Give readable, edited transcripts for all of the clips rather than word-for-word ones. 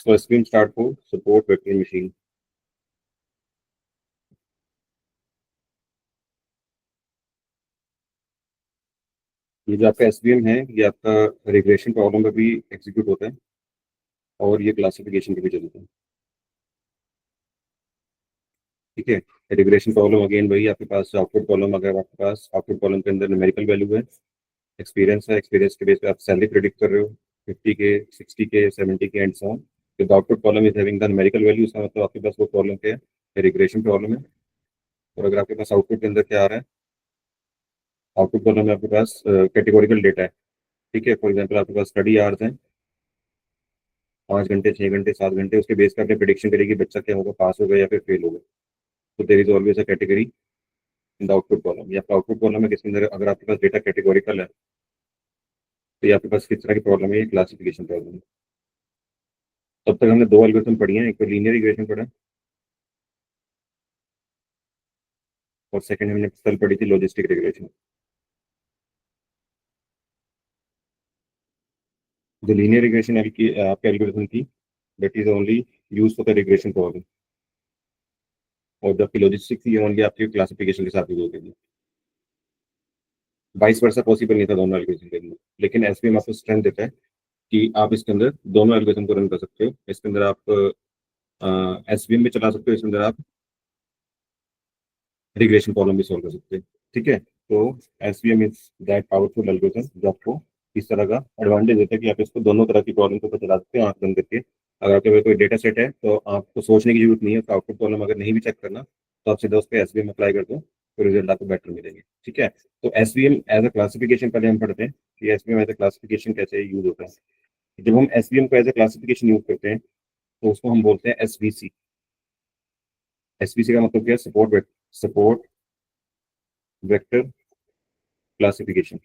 So SVM start for support vector machine. ये जो आपका एसवीएम है ये आपका रिग्रेशन प्रॉब्लम में भी एग्जीक्यूट होता है और ये क्लासिफिकेशन पे भी चलता है। ठीक है। रिग्रेशन प्रॉब्लम अगेन वही आपके पास आउटपुट कॉलम, अगर आपके पास आउटपुट कॉलम के अंदर न्यूमेरिकल वैल्यू है, एक्सपीरियंस है, एक्सपीरियंस के बेस पे आप सैलरी प्रेडिक्ट कर रहे हो 50 के, 60 के, 70 के एंड सो ऑन। तो output column is having the numerical value, इसका मतलब आपके पास वो प्रॉब्लम क्या है, रिग्रेशन प्रॉब्लम है। और अगर आपके पास आउटपुट के अंदर क्या आ रहा है, आउटपुट कॉलम में आपके पास कैटेगोरिकल डेटा है। ठीक है। फॉर एग्जाम्पल आपके पास स्टडी आवर्स हैं 5 घंटे, 6 घंटे, 7 घंटे, उसके बेस पे आपने प्रिडिक्शन करेगी बच्चा क्या होगा, पास होगा या फिर फेल होगा। तो there is always a category in the output column. या आउटपुट कॉलम में किसके अंदर अगर आपके पास डेटा कैटेगोरिकल है तो ये आपके पास किस तरह की प्रॉब्लम है, ये क्लासिफिकेशन प्रॉब्लम है। तब तक हमने दो एल्गोरिथम पढ़ी हैं, एक तो लीनियर रिग्रेशन पढ़ा है और सेकंड हमने कल पढ़ी थी लॉजिस्टिक रिग्रेशन। जो लीनियर रिग्रेशन की आपके एल्गोरिथम थी that is only use for the regression problem, और जबकि लॉजिस्टिक थी ओनली आपके क्लासिफिकेशन के साथ यूज होती थी। वाइस वर्सा पॉसिबल नहीं था दोनों एल्गोरिथम के अंदर, लेकिन एसवीएम आपको स्ट्रेंथ देता है कि आप इसके अंदर दोनों एल्गोरिथम को रन कर सकते हो। इसके अंदर आप एसवीएम भी चला सकते हो, इसके अंदर आप रिग्रेशन प्रॉब्लम भी सॉल्व कर सकते हैं। ठीक है। तो SVM is that powerful algorithm जो आपको इस तरह का एडवांटेज देता है कि आप इसको दोनों तरह की प्रॉब्लम को चला सकते हैं आंख बंद करके। अगर आपके पास कोई डेटा सेट है तो आपको सोचने की जरूरत नहीं है, तो आउटपुट प्रॉब्लम अगर नहीं भी चेक करना तो आप सीधा उस पर एसवीएम अप्लाई कर दो तो रिजल्ट आपको बेटर मिलेंगे। ठीक है। तो एसवीएम एज अ क्लासिफिकेशन पहले हम पढ़ते हैं कि एसवीएम एज अ क्लासिफिकेशन कैसे यूज होता है। जब हम एसवीएम को एज अ क्लासिफिकेशन यूज करते हैं तो उसको हम बोलते हैं एसवीसी। एसवीसी का मतलब क्या है, सपोर्ट वेक्टर क्लासिफिकेशन।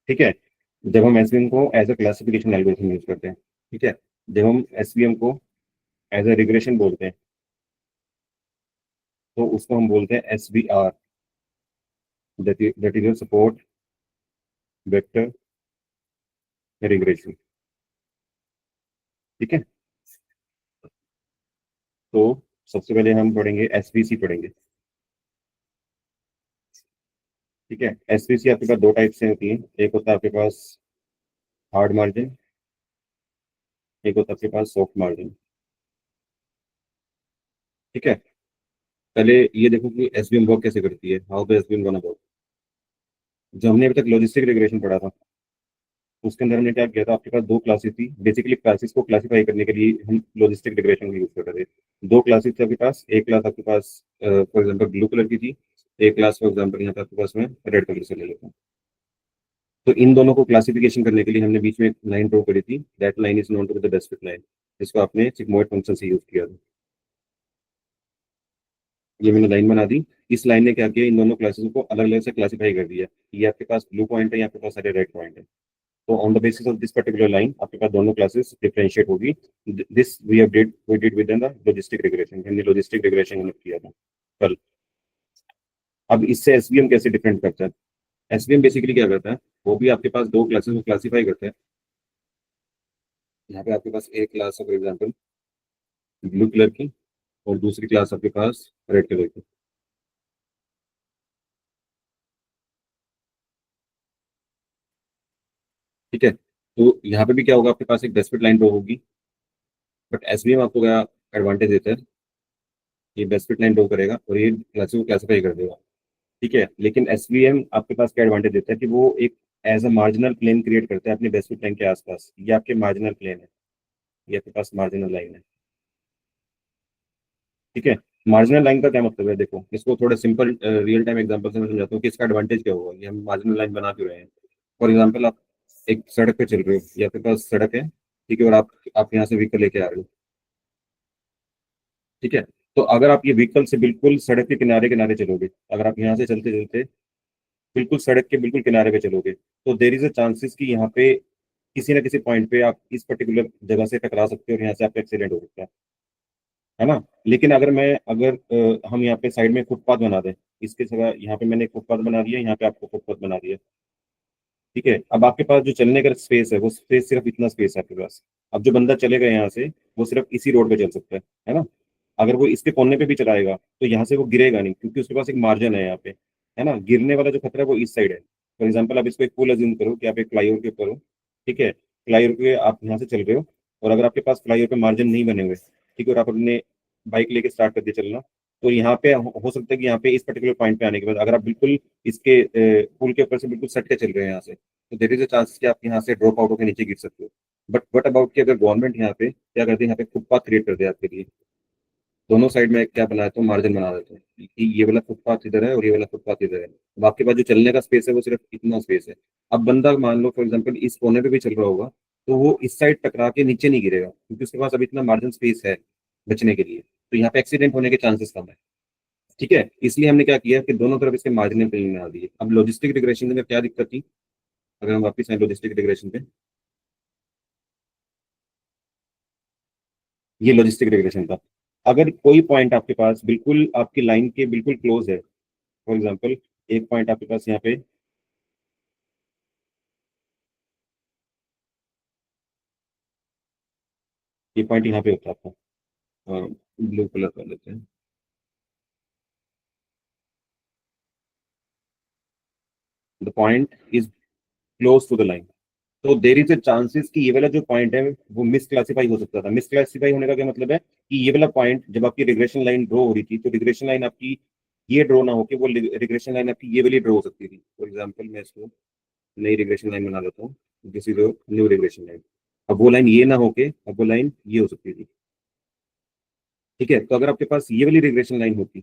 ठीक है। जब हम एसवीएम को as a classification algorithm use करते हैं। ठीक है। जब हम एसवीएम को एज अ रिग्रेशन बोलते हैं तो उसको हम बोलते हैं SVR, that is support vector regression. ठीक है। तो सबसे पहले हम पढ़ेंगे एसवीसी पढ़ेंगे। ठीक है। एसवीसी आपके पास दो टाइप से होती है, एक होता है आपके पास हार्ड मार्जिन, एक होता है आपके पास सॉफ्ट मार्जिन। ठीक है। पहले ये देखो कि एसवीएम वर्क कैसे करती है, how the SVM gonna work. जो हमने अभी तक लॉजिस्टिक रिग्रेशन पढ़ा था उसके अंदर हमने क्या किया था, आपके पास दो क्लासेस थी। बेसिकली क्लासेस को क्लासिफाई करने के लिए हम लॉजिस्टिक रिग्रेशन यूज कर रहे थे। दो क्लासेस थे आपके पास, एक क्लास आपके पास फॉर एग्जांपल ब्लू कलर की थी, एक क्लास फॉर एग्जांपल यहाँ पे आपके पास में रेड कलर से ले लेता हूँ। तो इन दोनों को क्लासिफिकेशन करने के लिए हमने बीच में एक लाइन ड्रॉ करी थी, that line is known to the best fit line, जिसको आपने सिग्मोइड फंक्शन से यूज किया था। ये मैंने लाइन बना दी। इस लाइन ने क्या किया, इन दोनों क्लासेस को अलग अलग से क्लासीफाई कर दिया। ये आपके पास ब्लू पॉइंट है, यहाँ पे पास सारे रेड पॉइंट है। तो on the basis of this particular line आपके पास दोनों क्लासेस डिफरेंशिएट होगी। This we did with in the logistic regression, हमने लॉजिस्टिक रिग्रेशन किया था कल। अब इससे एसवीएम कैसे डिफरेंट करता है, एसवीएम बेसिकली क्या करता है, वो भी आपके पास दो क्लासेस को क्लासीफाई करता है। यहाँ पे आपके पास एक क्लास है फॉर एग्जाम्पल ब्लू कलर की और दूसरी क्लास आपके पास रेड कलर की। ठीक है। तो यहाँ पे भी क्या होगा, आपके पास एक डेस्परेट लाइन ड्रॉ होगी, बट एसवीएम आपको क्या एडवांटेज देता है, ये बेस्ट फिट लाइन ड्रॉ करेगा और ये क्लासेस को क्लासीफाई कर देगा। ठीक है। लेकिन एसवीएम आपके पास क्या एडवांटेज देता है कि वो एक as a marginal plane create करता है अपने बेस्ट फिट लाइन के आसपास। ये आपके मार्जिनल प्लेन है, ये आपके पास मार्जिनल लाइन है। ठीक है। मार्जिनल लाइन का क्या मतलब है, देखो इसको थोड़ा सिंपल रियल टाइम एग्जांपल से मैं समझाता हूँ कि इसका एडवांटेज क्या होगा, ये हम मार्जिनल लाइन बना क्यों रहे हैं। फॉर एग्जाम्पल आप एक सड़क पे चल रहे हो, ये आपके पास सड़क है। ठीक है। और आप यहाँ से व्हीकल लेके आ रहे हो। ठीक है। तो अगर आप ये व्हीकल से बिल्कुल सड़क के किनारे किनारे चलोगे, अगर आप यहाँ से चलते चलते बिल्कुल सड़क के बिल्कुल किनारे पे चलोगे तो देर इज अ चांसेस कि यहाँ पे किसी ना किसी पॉइंट पे आप इस पर्टिकुलर जगह से टकरा सकते हो और यहाँ से आपका एक्सीडेंट हो सकता है ना। लेकिन अगर हम यहाँ पे साइड में फुटपाथ बना दें, इसके जगह यहाँ पे मैंने एक फुटपाथ बना दिया, यहाँ पे आपको फुटपाथ बना दिया। ठीक है, अब आपके पास जो चलने का स्पेस है वो स्पेस सिर्फ इतना स्पेस है आपके पास। अब जो बंदा चलेगा यहाँ से, वो सिर्फ इसी रोड पे चल सकता है ना। अगर वो इसके कोने पे भी चलाएगा तो यहाँ से वो गिरेगा नहीं, क्योंकि उसके पास एक मार्जिन है यहाँ पे, है ना। गिरने वाला जो खतरा है वो इस साइड है। फॉर एग्जाम्पल आप इसको एक पुल अज्यूम करो कि आप एक फ्लाईओवर के ऊपर हो। ठीक है, फ्लाईओवर पे आप यहाँ से चल रहे हो, और अगर आपके पास फ्लाईओवर पे मार्जिन नहीं बने हुए, ठीक है, और आप अपने बाइक लेके स्टार्ट कर दिए चलना, तो यहाँ पे हो सकता है कि यहाँ पे इस पर्टिकुलर पॉइंट पे आने के बाद अगर आप बिल्कुल इसके पुल के ऊपर से बिल्कुल सट के चल रहे हैं यहाँ से, तो देर इज अ चांस कि आप यहाँ से ड्रॉप आउट होकर नीचे गिर सकते हो। बट वट अबाउट कि अगर गवर्नमेंट यहाँ पे क्या करती है, यहाँ पे फुटपाथ क्रिएट कर दिया आपके लिए। दोनों साइड में क्या बना देता हूँ, मार्जिन बना देता हूँ कि ये वाला फुटपाथ इधर है और ये वाला फुटपाथ इधर है। अब आपके पास जो चलने का स्पेस है वो सिर्फ इतना स्पेस है। अब बंदा मान लो फॉर एग्जाम्पल इस कोने पे भी चल रहा होगा, तो वो इस साइड टकरा के नीचे नहीं गिरेगा, क्योंकि उसके पास अभी इतना मार्जिन स्पेस है बचने के लिए। तो यहाँ पे एक्सीडेंट होने के चांसेस कम है। ठीक है, इसलिए हमने क्या किया कि दोनों तरफ इसके मार्जिन प्लेन बना दिए। अब लॉजिस्टिक रिग्रेशन में क्या दिक्कत थी, अगर हम वापस आए लॉजिस्टिक रिग्रेशन पे, ये लॉजिस्टिक रिग्रेशन था। अगर कोई पॉइंट आपके पास बिल्कुल आपकी लाइन के बिल्कुल क्लोज है, फॉर एग्जाम्पल एक पॉइंट आपके पास यहाँ पे, ये पॉइंट यहाँ पे होता है आपका, ब्लू कलर कर लेते हैं। The point is close to the line, तो देर इज अ चांसेस कि ये वाला जो पॉइंट है वो मिस क्लासीफाई हो सकता था। मिस क्लासीफाई होने का क्या मतलब है कि ये वाला पॉइंट जब आपकी रिग्रेशन लाइन ड्रॉ हो रही थी, तो रिग्रेशन लाइन आपकी ये ड्रॉ ना होके वो रिग्रेशन लाइन आपकी ये वाली ड्रॉ हो सकती थी। फॉर एग्जाम्पल मैं इसको नई रिग्रेशन लाइन बना देता हूँ, this is new regression line. अब वो लाइन ये ना होके अब वो लाइन ये हो सकती थी। ठीक है, तो अगर आपके पास ये वाली रिग्रेशन लाइन होती,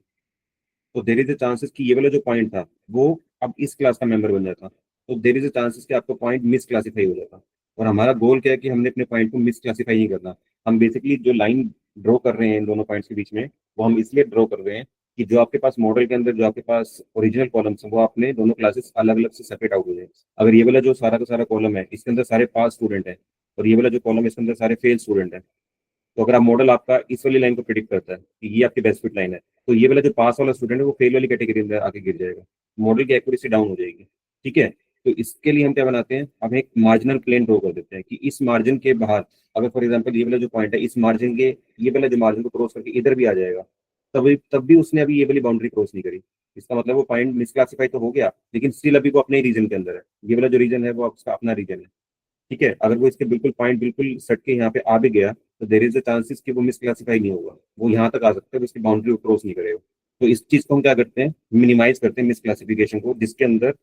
तो देर इज अ चांसेस कि ये वाला जो पॉइंट था वो अब इस क्लास का मेंबर बन जाता, तो देर इज अ चांसेस कि आपका पॉइंट मिस क्लासीफाई हो जाता। और हमारा गोल क्या है कि हमने अपने पॉइंट को मिस क्लासीफाई नहीं करना। हम बेसिकली जो लाइन ड्रॉ कर रहे हैं इन दोनों पॉइंट्स के बीच में, वो हम इसलिए ड्रॉ कर रहे हैं कि जो आपके पास मॉडल के अंदर जो आपके पास ओरिजिनल कॉलम्स है वो आपने दोनों क्लासेस अलग अलग से सेपरेट आउट हो जाए। अगर ये वाला जो सारा का सारा कॉलम है इसके अंदर सारे पास स्टूडेंट है, और ये वाला जो कॉलम है इसके अंदर सारे फेल स्टूडेंट है, तो अगर आप मॉडल आपका इस वाली लाइन को प्रिडिक्ट करता है कि ये आपकी बेस्ट फिट लाइन है, तो ये वाला जो पास वाला स्टूडेंट है वो फेल वाली कैटेगरी में आके गिर जाएगा, मॉडल की एक्यूरेसी डाउन हो जाएगी। ठीक है, तो इसके लिए हम क्या बनाते हैं, हम एक मार्जिनल प्लेन ड्रॉ कर देते हैं कि इस मार्जिन के बाहर, अगर फॉर एग्जाम्पल ये वाला जो पॉइंट है इस मार्जिन के, ये वाला जो मार्जिन को क्रॉस करके इधर भी आ जाएगा, तब भी उसने अभी ये वाली बाउंड्री क्रॉस नहीं करी। इसका मतलब वो पॉइंट मिसक्लासिफाई तो हो गया, लेकिन स्टिल अभी वो अपने ही रीजन के अंदर है। ये वाला जो रीजन है वो उसका अपना रीजन है। ठीक है, अगर वो इसके बिल्कुल पॉइंट बिल्कुल सट के यहाँ पे आ भी गया, तो देर इज अ चांसेस कि वो मिसक्लासीफाई नहीं होगा, वो यहाँ तक आ सकता है, उसकी बाउंड्री क्रॉस नहीं करेगा। तो इस चीज को हम क्या करते हैं, मिनिमाइज करते हैं मिसक्लासिफिकेशन को, जिसके अंदर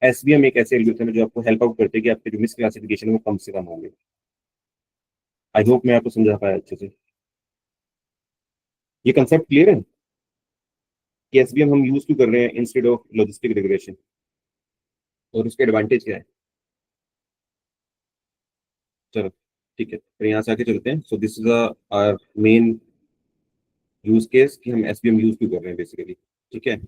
एसवीएम एक ऐसे एल्गोरिथम है जो आपको हेल्प आउट करते हैं कि आपके जो मिसक्लासिफिकेशन है वो कम से कम होंगे। आई होप मैं आपको समझा पाया अच्छे से। ये कंसेप्ट क्लियर है कि एसवीएम हम यूज क्यों कर रहे हैं इंस्टेड ऑफ लॉजिस्टिक रिग्रेशन, और उसके एडवांटेज क्या है। चलो ठीक है, फिर यहाँ से आके चलते हैं। So this is our main use case कि हम एसवीएम यूज क्यों कर रहे हैं बेसिकली। ठीक है,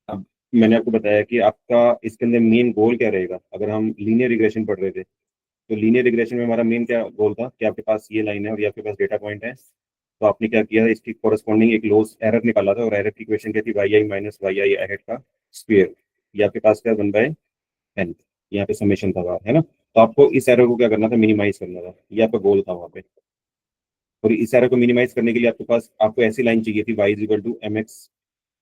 अब मैंने आपको बताया कि आपका इसके अंदर मेन गोल क्या रहेगा। अगर हम लीनियर रिग्रेशन पढ़ रहे थे, तो लीनियर रिग्रेशन में हमारा मेन क्या गोल था कि आपके पास ये लाइन है और ये आपके पास डेटा पॉइंट है, तो आपने क्या किया, इसकी कोरस्पॉन्डिंग एक लॉस एरर निकाला था, और एरर की इक्वेशन क्या थी, वाई आई माइनस वाई आई अहेड का स्क्वायर। ये आपके पास क्या 1/n, यहाँ पे समेशन था बाहर, है ना। तो आपको इस एरर को क्या करना था, मिनिमाइज करना था, ये आपका गोल था वहाँ पे। और इस एरर को मिनिमाइज करने के लिए आपके पास आपको ऐसी लाइन चाहिए थी, y is equal to m x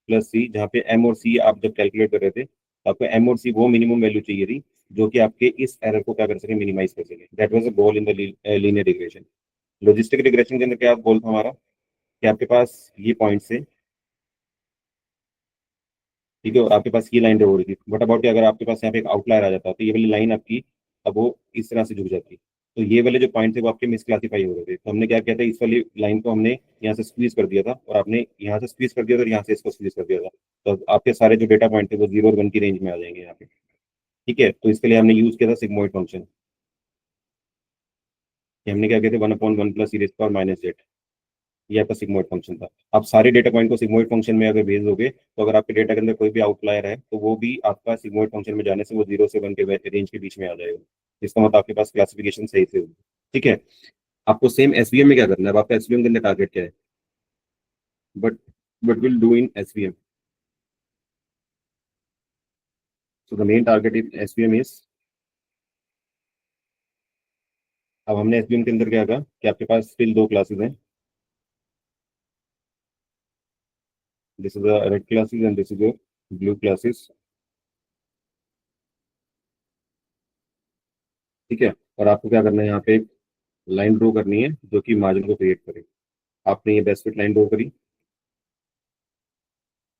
plus c, जहाँ पे एम और सी आप जब कैलकुलेट कर रहे थे, तो आपको एम और सी वो मिनिमम वैल्यू चाहिए थी जो कि आपके इस एरर को क्या कर सके, मिनिमाइज कर सके। That was the goal in the linear regression. Logistic regression के अंदर क्या गोल था हमारा, कि आपके पास ये पॉइंट से, ठीक है, और आपके पास ये लाइन हो रही थी, बट अबाउट कि अगर आपके पास यहाँ पे एक आउटलायर आ जाता तो ये वाली लाइन आपकी अब वो इस तरह से झुक जाती, तो ये वाले जो पॉइंट थे वो आपके मिसक्लासीफाई हो रहे थे। तो हमने क्या किया था, इस वाली लाइन को हमने यहाँ से स्क्वीज कर दिया था, और आपने यहाँ से स्क्वीज कर दिया था और यहाँ से इसको स्क्वीज कर दिया था, तो आपके सारे जो डेटा पॉइंट थे वो 0 और 1 की रेंज में आ जाएंगे यहाँ पे। ठीक है, तो इसके लिए हमने यूज किया था सिग्मोइड फंक्शन, कि हमने क्या किया था 1/1 प्लस ई रेज़ पावर माइनस जेड, ये आपका सिग्मोइड फंक्शन था। आप सारे डेटा पॉइंट को सिग्मोइड फंक्शन में अगर भेज दोगे, तो अगर आपके डेटा के अंदर कोई भी आउटलायर है तो वो भी आपका सिग्मोइड फंक्शन में जाने से वो 0 से 1 के रेंज के बीच में आ जाएगा। इसका मतलब आपके पास क्लासिफिकेशन सही से होगी। ठीक है, आपको सेम एसवीएम में क्या करना है, अब आपका एसवीएम के अंदर टारगेट क्या है, but but will do in SVM. So the main target in SVM is अब हमने एसबीएम के अंदर क्या कहा कि आपके पास स्टिल दो क्लासेस हैं, this is red classes and this is blue classes. ठीक है, और आपको क्या करना है, यहाँ पे एक लाइन ड्रॉ करनी है जो कि मार्जिन को क्रिएट करे। आपने ये बेस्ट फिट लाइन ड्रॉ करी,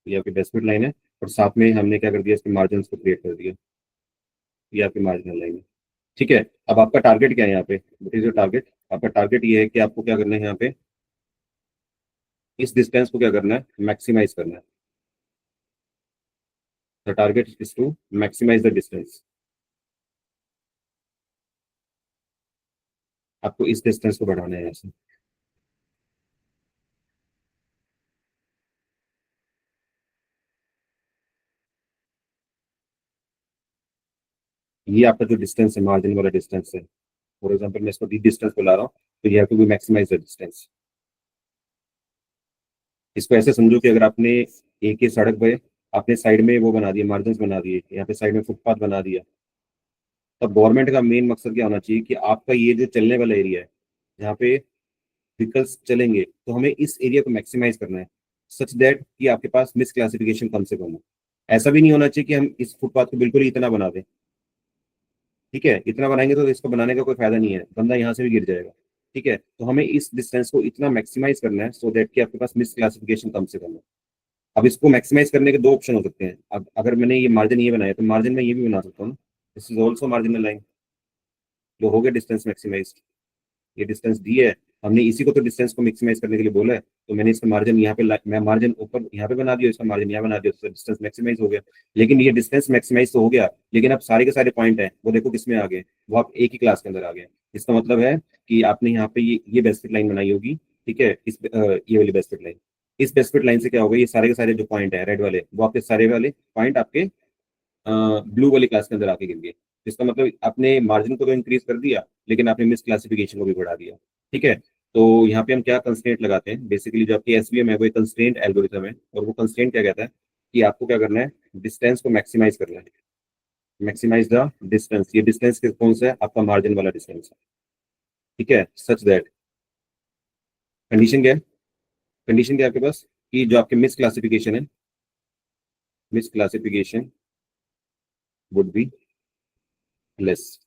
ये आपकी बेस्ट फिट लाइन है, और साथ में हमने क्या कर दिया, इसके मार्जिन को क्रिएट कर दिया। ये आपकी मार्जिनल लाइन है। ठीक है, अब आपका टारगेट क्या है यहाँ पे, वट इज योर टारगेट? आपका टारगेट ये है कि आपको क्या करना है यहाँ पे, इस डिस्टेंस को क्या करना है, मैक्सिमाइज करना है। The target is to maximise the distance. आपको इस डिस्टेंस को बढ़ाना है यहाँ से। ये आपका जो डिस्टेंस है, मार्जिन वाला डिस्टेंस है, फॉर एग्जाम्पल मैं इसको डी डिस्टेंस को ला रहा हूँ, तो you have to be maximise the distance. इसको ऐसे समझो कि अगर आपने एक ही सड़क पे आपने साइड में वो बना दिए, मार्जिन बना दिए, यहाँ पे साइड में फुटपाथ बना दिया, तब गवर्नमेंट का मेन मकसद क्या होना चाहिए कि आपका ये जो चलने वाला एरिया है, जहाँ पे व्हीकल्स चलेंगे, तो हमें इस एरिया को मैक्सिमाइज करना है, सच दैट कि आपके पास मिस क्लासिफिकेशन कम से कम हो। ऐसा भी नहीं होना चाहिए कि हम इस फुटपाथ को बिल्कुल ही इतना बना दें। ठीक है, इतना बनाएंगे तो इसको बनाने का कोई फायदा नहीं है, बंदा यहाँ से भी गिर जाएगा। ठीक है, तो हमें इस डिस्टेंस को इतना मैक्सिमाइज करना है सो दैट कि आपके पास मिस क्लासिफिकेशन कम से कम हो। अब इसको मैक्सिमाइज करने के दो ऑप्शन हो सकते हैं। अब अगर मैंने ये मार्जिन ये बनाया तो मार्जिन में ये भी बना सकता हूँ, this is also marginal line, जो हो गया डिस्टेंस मैक्सिमाइज। ये डिस्टेंस दी है, हमने इसी को तो डिस्टेंस को मैक्सिमाइज करने के लिए बोला है, तो मैंने इसका मार्जिन यहाँ पे मैं मार्जिन ऊपर यहाँ पे बना दिया, इसका मार्जिन यहाँ बना दिया, तो डिस्टेंस मैक्सिमाइज हो गया। लेकिन ये डिस्टेंस मैक्सिमाइज तो हो गया, लेकिन अब सारे के सारे पॉइंट हैं वो देखो किसमें आ गए, वो आप एक ही क्लास के अंदर आ गए। इसका मतलब है कि आपने यहाँ पे ये बेस्ट फिट लाइन बनाई होगी। ठीक है, ये वाली बेस्ट फिट लाइन, इस बेस्ट फिट लाइन से क्या होगा, ये सारे के सारे जो पॉइंट है रेड वाले, वो आपके सारे वाले पॉइंट आपके ब्लू वाली क्लास के अंदर आके गिर गए। इसका मतलब आपने मार्जिन को तो इंक्रीज कर दिया, लेकिन आपने मिस क्लासिफिकेशन को भी बढ़ा दिया। ठीक है, तो यहाँ पे हम क्या कंस्ट्रेंट लगाते हैं, बेसिकली जो आपकी एसवीएम है वो एक कंस्ट्रेंट एल्गोरिथम है, और वो कंस्ट्रेंट क्या कहता है कि आपको क्या करना है, डिस्टेंस को मैक्सिमाइज करना है। मैक्सिमाइज द डिस्टेंस, ये डिस्टेंस कौन सा है, आपका मार्जिन वाला डिस्टेंस है। ठीक है, सच दैट कंडीशन क्या है, कंडीशन क्या है आपके पास कि जो आपके मिस क्लासिफिकेशन है, misclassification would be less.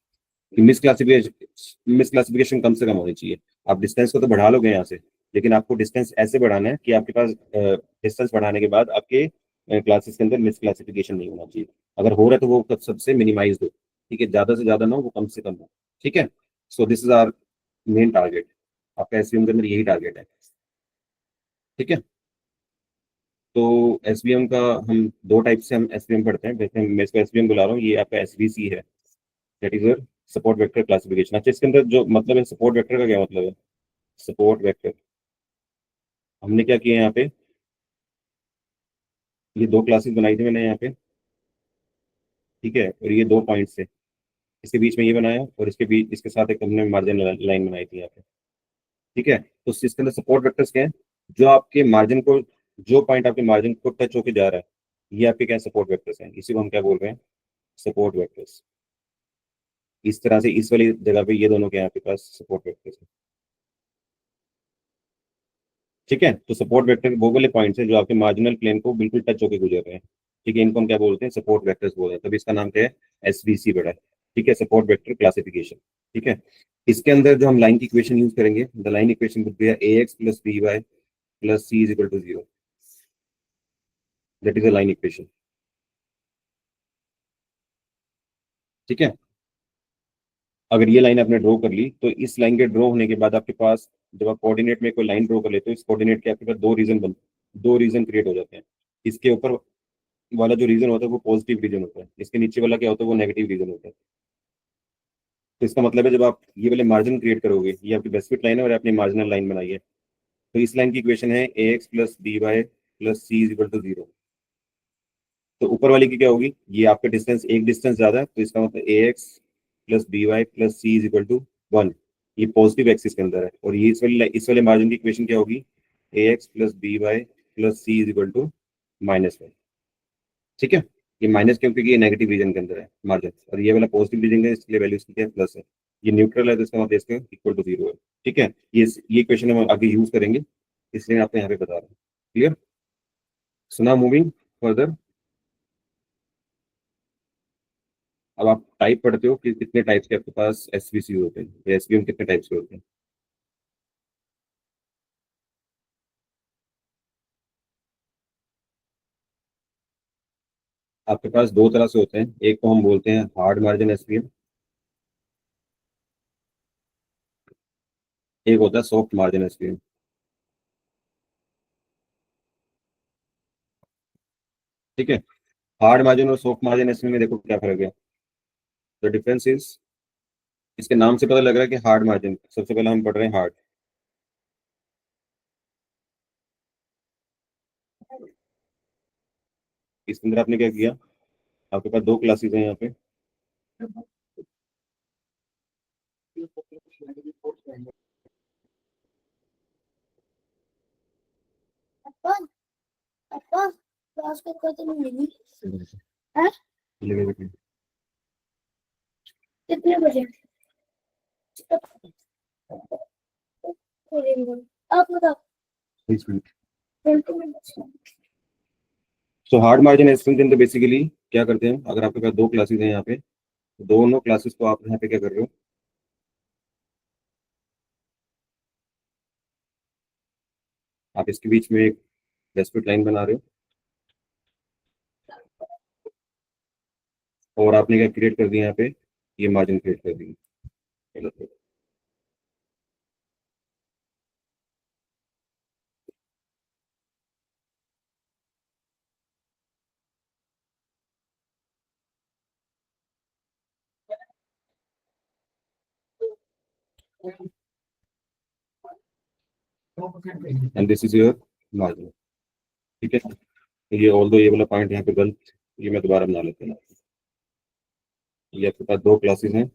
Misclassification कम से कम होनी चाहिए। आप डिस्टेंस को तो बढ़ा लोगे यहाँ से, लेकिन आपको डिस्टेंस ऐसे बढ़ाना है कि आपके पास डिस्टेंस बढ़ाने के बाद आपके क्लासेस के अंदर मिस क्लासिफिकेशन नहीं होना चाहिए। अगर हो रहा है तो वो सबसे मिनिमाइज हो। ठीक है, ज्यादा से ज्यादा ना हो, वो कम से कम हो। ठीक है, so this is our main target. आपका एसवीएम के अंदर यही टारगेट है। ठीक है, तो एसवीएम का हम दो टाइप से हम एसवीएम पढ़ते हैं, जैसे मैं इसको एसवीएम बुला रहा हूँ, ये आपका एसवीसी है, that is your support vector classification. अच्छा, इसके अंदर जो मतलब है सपोर्ट वेक्टर का क्या मतलब है, सपोर्ट वेक्टर हमने क्या किया यहाँ पे, ये दो क्लासेस बनाई थी मैंने यहाँ पे। ठीक है, और ये दो पॉइंट्स थे, इसके बीच में ये बनाया, और इसके बीच इसके साथ एक हमने मार्जिन लाइन बनाई थी यहाँ पे। ठीक है, तो इसके अंदर सपोर्ट वेक्टर्स क्या है, जो आपके मार्जिन को, जो पॉइंट आपके मार्जिन को टच होके जा रहा है, ये आपके क्या सपोर्ट वेक्टर्स हैं, इसी को हम क्या बोल रहे हैं, सपोर्ट वेक्टर्स। इस तरह से इस वाली जगह पे ये दोनों क्या है आपके पास, सपोर्ट वेक्टर्स है। ठीक है, तो सपोर्ट वेक्टर वो वाले पॉइंट्स हैं जो आपके मार्जिनल प्लेन को बिल्कुल टच होकर गुजर रहे हैं। ठीक है, इनको हम क्या बोलते हैं, सपोर्ट वेक्टर्स बोलते हैं, तभी इसका नाम क्या है, एसवीसी बड़ा है। ठीक है, सपोर्ट वेक्टर क्लासिफिकेशन। ठीक है, इसके अंदर जो हम लाइन की इक्वेशन यूज करेंगे, the line equation would be a x plus b y plus c is equal to zero, that is a line equation. ठीक है, अगर ये लाइन आपने ड्रॉ कर ली, तो इस लाइन के ड्रॉ होने के बाद आपके पास, जब आप कोऑर्डिनेट में कोई लाइन ड्रॉ कर लेते हो, इस कोऑर्डिनेट के आपके पास दो रीजन क्रिएट हो जाते हैं। इसके ऊपर वाला जो रीजन होता है वो पॉजिटिव रीजन होता है, इसके नीचे वाला क्या होता है, वो नेगेटिव रीजन होता है। तो इसका मतलब है जब आप ये वाले मार्जिन क्रिएट करोगे, ये आपकी बेसिक लाइन है और आपने मार्जिनल लाइन बनाई है, तो इस लाइन की इक्वेशन है a x plus b y plus c is equal to zero. तो ऊपर वाली की क्या होगी, ये आपका डिस्टेंस एक डिस्टेंस ज्यादा है, तो इसका मतलब a x plus b y plus c is equal to one. ये पॉजिटिव एक्सिस के अंदर है, और ये इस वाले मार्जिन की इक्वेशन क्या होगी, a x plus b y plus c is equal to minus one. ठीक है, ये माइनस क्यों, क्योंकि ये नेगेटिव रीजन के अंदर है मार्जिन, और ये वाला पॉजिटिव रीजन है, इसलिए वैल्यू इसकी क्या है, प्लस है। ये न्यूट्रल है तो इसका मतलब इसका इक्वल टू जीरो है। ठीक है, ये क्वेश्चन हम आगे यूज करेंगे, इसलिए मैं आपको यहाँ पे बता रहा हूँ। क्लियर? सुना, मूविंग फर्दर। अब आप टाइप पढ़ते हो कि कितने टाइप्स के आपके पास एसवीसी होते हैं, या एसवीएम कितने टाइप्स के होते हैं। आपके पास दो तरह से होते हैं, एक को हम बोलते हैं हार्ड मार्जिन एसवीएम, एक होता है सॉफ्ट मार्जिन एसवीएम। ठीक है, हार्ड मार्जिन और सॉफ्ट मार्जिन एसवीएम में देखो क्या फर्क है। द डिफरेंस इज, इसके नाम से पता लग रहा है कि हार्ड मार्जिन, सबसे पहले हम पढ़ रहे हैं हार्ड। इसके अंदर आपने क्या किया, आपके पास दो क्लासेस हैं यहाँ पे। पापा, पापा, क्लास को खत्म नहीं हुई है? कितने बजे खोलेंगे? आप बताओ। 20 minute. 20 minute. So hard margin SVM के अंदर बेसिकली क्या करते हैं, अगर आपके पास दो क्लासेस हैं यहाँ पे, दोनों क्लासेस को आप यहाँ पे क्या कर रहे हो, आप इसके बीच में एक डेस्पेट लाइन बना रहे हो, और आपने क्या क्रिएट कर दिया यहाँ पे, ये मार्जिन क्रिएट कर दिया। And this is your margin. ठीक है, ये ऑल दो ये वाला पॉइंट यहाँ पे गलत, ये मैं दोबारा बना लेता हूँ। ये आपके पास दो क्लासेस हैं,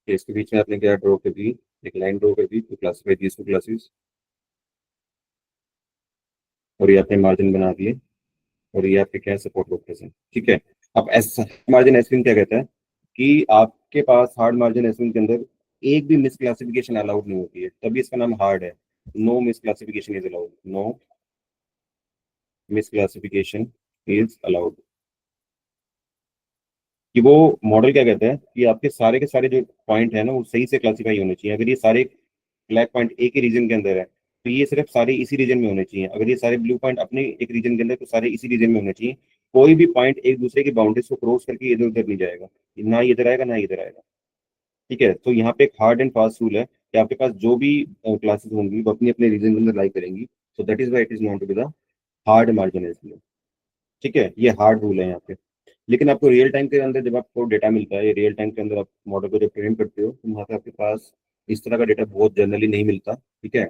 इसके बीच में आपने क्या ड्रॉ कर दी, एक लाइन ड्रॉ कर दी to classify these two classes, और ये आपने मार्जिन बना दिए, और ये आपके क्या है, सपोर्ट वर्कर्स हैं। ठीक है, अब ऐसा मार्जिन एस्टिमेशन क्या कहता है कि आपके पास हार्ड मार्जिन एस्टिमेशन के अंदर एक भी मिस क्लासिफिकेशन अलाउड नहीं होती है, तभी इसका नाम हार्ड है। No misclassification is allowed, no misclassification is allowed. कि वो मॉडल क्या कहता है कि आपके सारे के सारे जो पॉइंट है ना वो सही से क्लासीफाई होने चाहिए। अगर ये सारे ब्लैक पॉइंट एक ही रीजन के अंदर है तो ये सिर्फ सारे इसी रीजन में होने चाहिए, अगर ये सारे ब्लू पॉइंट अपने एक रीजन के अंदर तो सारे इसी रीजन में होने चाहिए। कोई भी पॉइंट एक दूसरे की बाउंड्रीज को क्रॉस करके इधर उधर नहीं जाएगा, ना इधर आएगा ना इधर आएगा। ठीक है, तो यहाँ पे एक हार्ड एंड फास्ट रूल है कि आपके पास जो भी क्लासेस होंगी वो अपने अपने रीजन के अंदर लाई करेंगी। So that is why it is known to be the hard margin. ठीक है, ये हार्ड रूल है यहाँ पे। लेकिन आपको रियल टाइम के अंदर जब आपको डेटा मिलता है, रियल टाइम के अंदर आप मॉडल को जब ट्रेन करते हो तो वहाँ पे आपके पास इस तरह का डेटा बहुत जनरली नहीं मिलता। ठीक है,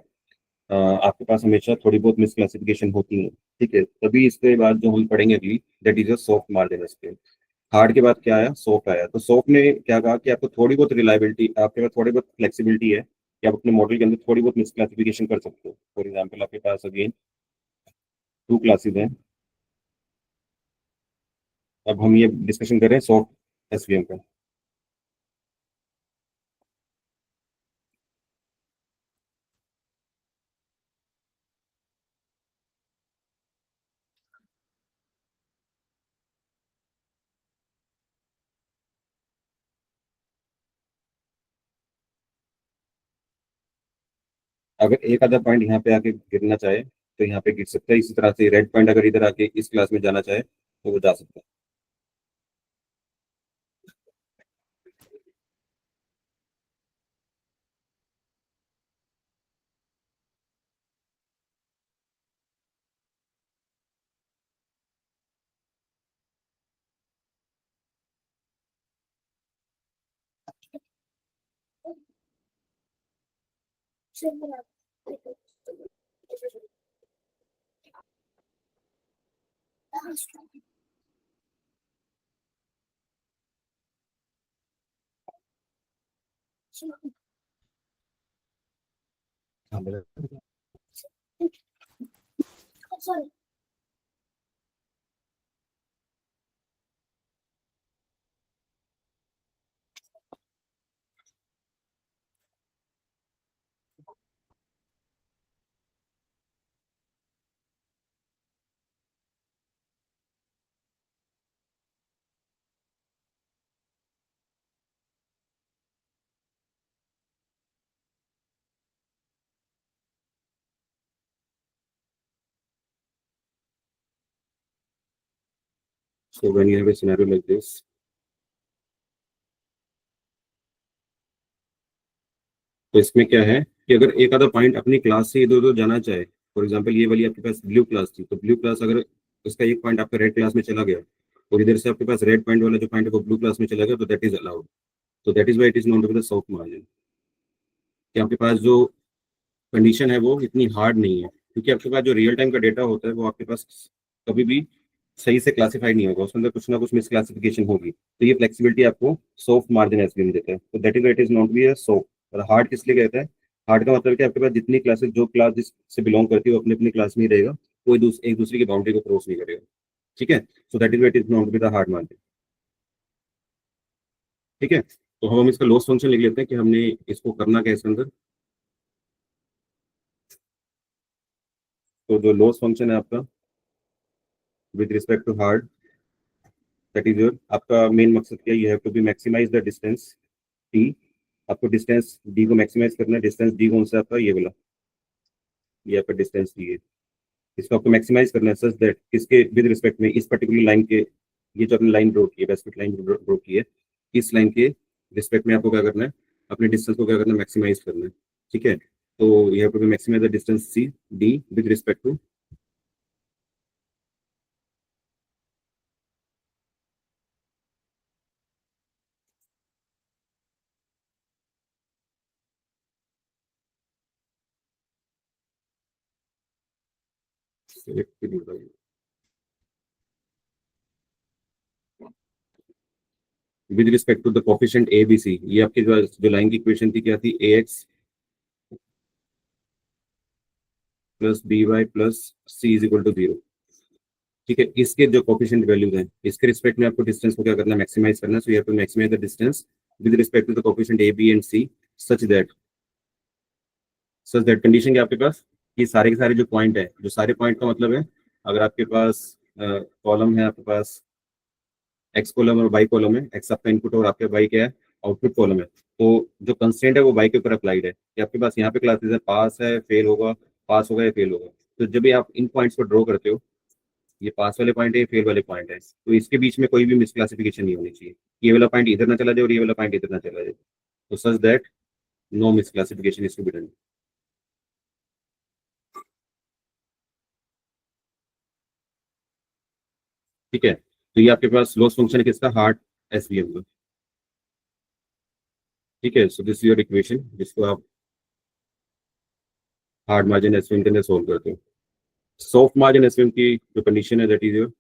आपके पास हमेशा थोड़ी बहुत मिसक्लासिफिकेशन होती है। ठीक है, तभी इसके बाद जो हम पढ़ेंगे अगली, that is a soft margin scale. Hard के बाद क्या आया, सॉफ्ट आया। तो सॉफ्ट ने क्या कहा कि आपको थोड़ी बहुत रिलायबिलिटी, आपके पास थोड़ी बहुत फ्लेक्सिबिलिटी है कि आप अपने मॉडल के अंदर थोड़ी बहुत मिसक्लासिफिकेशन कर सकते हो। फॉर एग्जाम्पल आपके पास अगेन टू क्लासेज हैं, अब हम ये डिस्कशन कर रहे हैं सॉफ्ट एसवीएम का। अगर एक आधा पॉइंट यहाँ पे आके गिरना चाहे तो यहाँ पे गिर सकता है, इसी तरह से रेड पॉइंट अगर इधर आके इस क्लास में जाना चाहे तो वो जा सकता है। हाँ, So when you have a scenario like this, तो इसमें क्या है कि अगर एक आधा पॉइंट अपनी क्लास से इधर उधर जाना चाहे, फॉर एग्जांपल ये वाली आपके पास ब्लू क्लास थी, तो ब्लू क्लास अगर उसका एक पॉइंट आपका रेड क्लास में चला गया और इधर से आपके पास रेड पॉइंट वाला जो पॉइंट है वो ब्लू क्लास में चला गया, तो दैट इज अलाउड. तो that is why it is known to be the soft margin, कि आपके पास जो कंडीशन है वो इतनी हार्ड नहीं है, क्योंकि आपके पास जो रियल टाइम का डेटा होता है वो आपके पास कभी भी सही से क्लासिफाइड नहीं होगा, उसके अंदर कुछ ना कुछ मिसक्लासिफिकेशन होगी. तो ये फ्लेक्सिबिलिटी आपको सॉफ्ट मार्जिन एसवीएम देता है. तो that is it is not be a soft. और हार्ड किस लिए कहता है? हार्ड का मतलब कि आपके पास जितनी क्लासेस, जो क्लास जिससे बिलोंग करती है वो अपनी अपनी क्लास में ही रहेगा, कोई एक दूसरे की बाउंड्री को क्रॉस नहीं करेगा. ठीक है, सो that is it is not be the hard margin. ठीक है, तो हम इसका लॉस फंक्शन लिख लेते हैं कि हमने इसको करना क्या है इसके अंदर. तो जो लॉस फंक्शन है आपका with respect to hard, that is your, आपका मेन मकसद क्या है? You have to be maximise the distance T. आपको डिस्टेंस डी को मैक्सिमाइज करना है. डिस्टेंस डी कौन सा आपका? ये वाला, ये आपका डिस्टेंस डी है. इसको आपको मैक्सिमाइज करना है सच दैट किसके विद रिस्पेक्ट में, इस पर्टिकुलर लाइन के, ये जो आपने लाइन ड्रॉ की है, बेसिक लाइन ड्रॉ की है, इस लाइन के रिस्पेक्ट में आपको क्या करना है? अपने डिस्टेंस को क्या करना है? मैक्सिमाइज करना है. ठीक है, तो you have to be maximise the distance c d with respect to. With respect to the coefficient A b c, ये आपकी जो लाइन की इक्वेशन थी क्या थी? A x plus b y plus c is equal to zero. ठीक है, इसके जो कोफिशिएंट वैल्यूज हैं इसके रिस्पेक्ट में आपको डिस्टेंस को क्या करना है? मैक्सिमाइज करना है. So you have to maximise the distance with respect to the coefficient A B and C such that, condition क्या आपके पास? ये सारे के सारे जो पॉइंट है, जो सारे पॉइंट का मतलब है, अगर आपके पास कॉलम है, आपके पास एक्स कॉलम और वाई कॉलम है, एक्स आपका इनपुट और आपके वाई क्या है? आउटपुट कॉलम है. तो जो कंस्ट्रेंट है वो वाई के ऊपर अप्लाइड है कि आपके पास यहाँ पे क्लासेस है, पास है, फेल होगा, पास होगा या फेल होगा. तो जब भी आप इन पॉइंट्स को ड्रॉ करते हो, ये पास वाले पॉइंट है, ये फेल वाले पॉइंट है, तो इसके बीच में कोई भी मिसक्लासिफिकेशन नहीं होनी चाहिए. ये वाला पॉइंट इधर ना चला जाए और ये वाला पॉइंट इधर ना चला जाए. तो such that no misclassification is to be done. ठीक है, तो ये आपके पास लॉस फंक्शन है किसका? हार्ड एसवीएम का. ठीक है, सो दिस योर इक्वेशन जिसको आप हार्ड मार्जिन एसवीएम के अंदर सोल्व करते हो. सॉफ्ट मार्जिन एसवीएम की जो कंडीशन है that is your,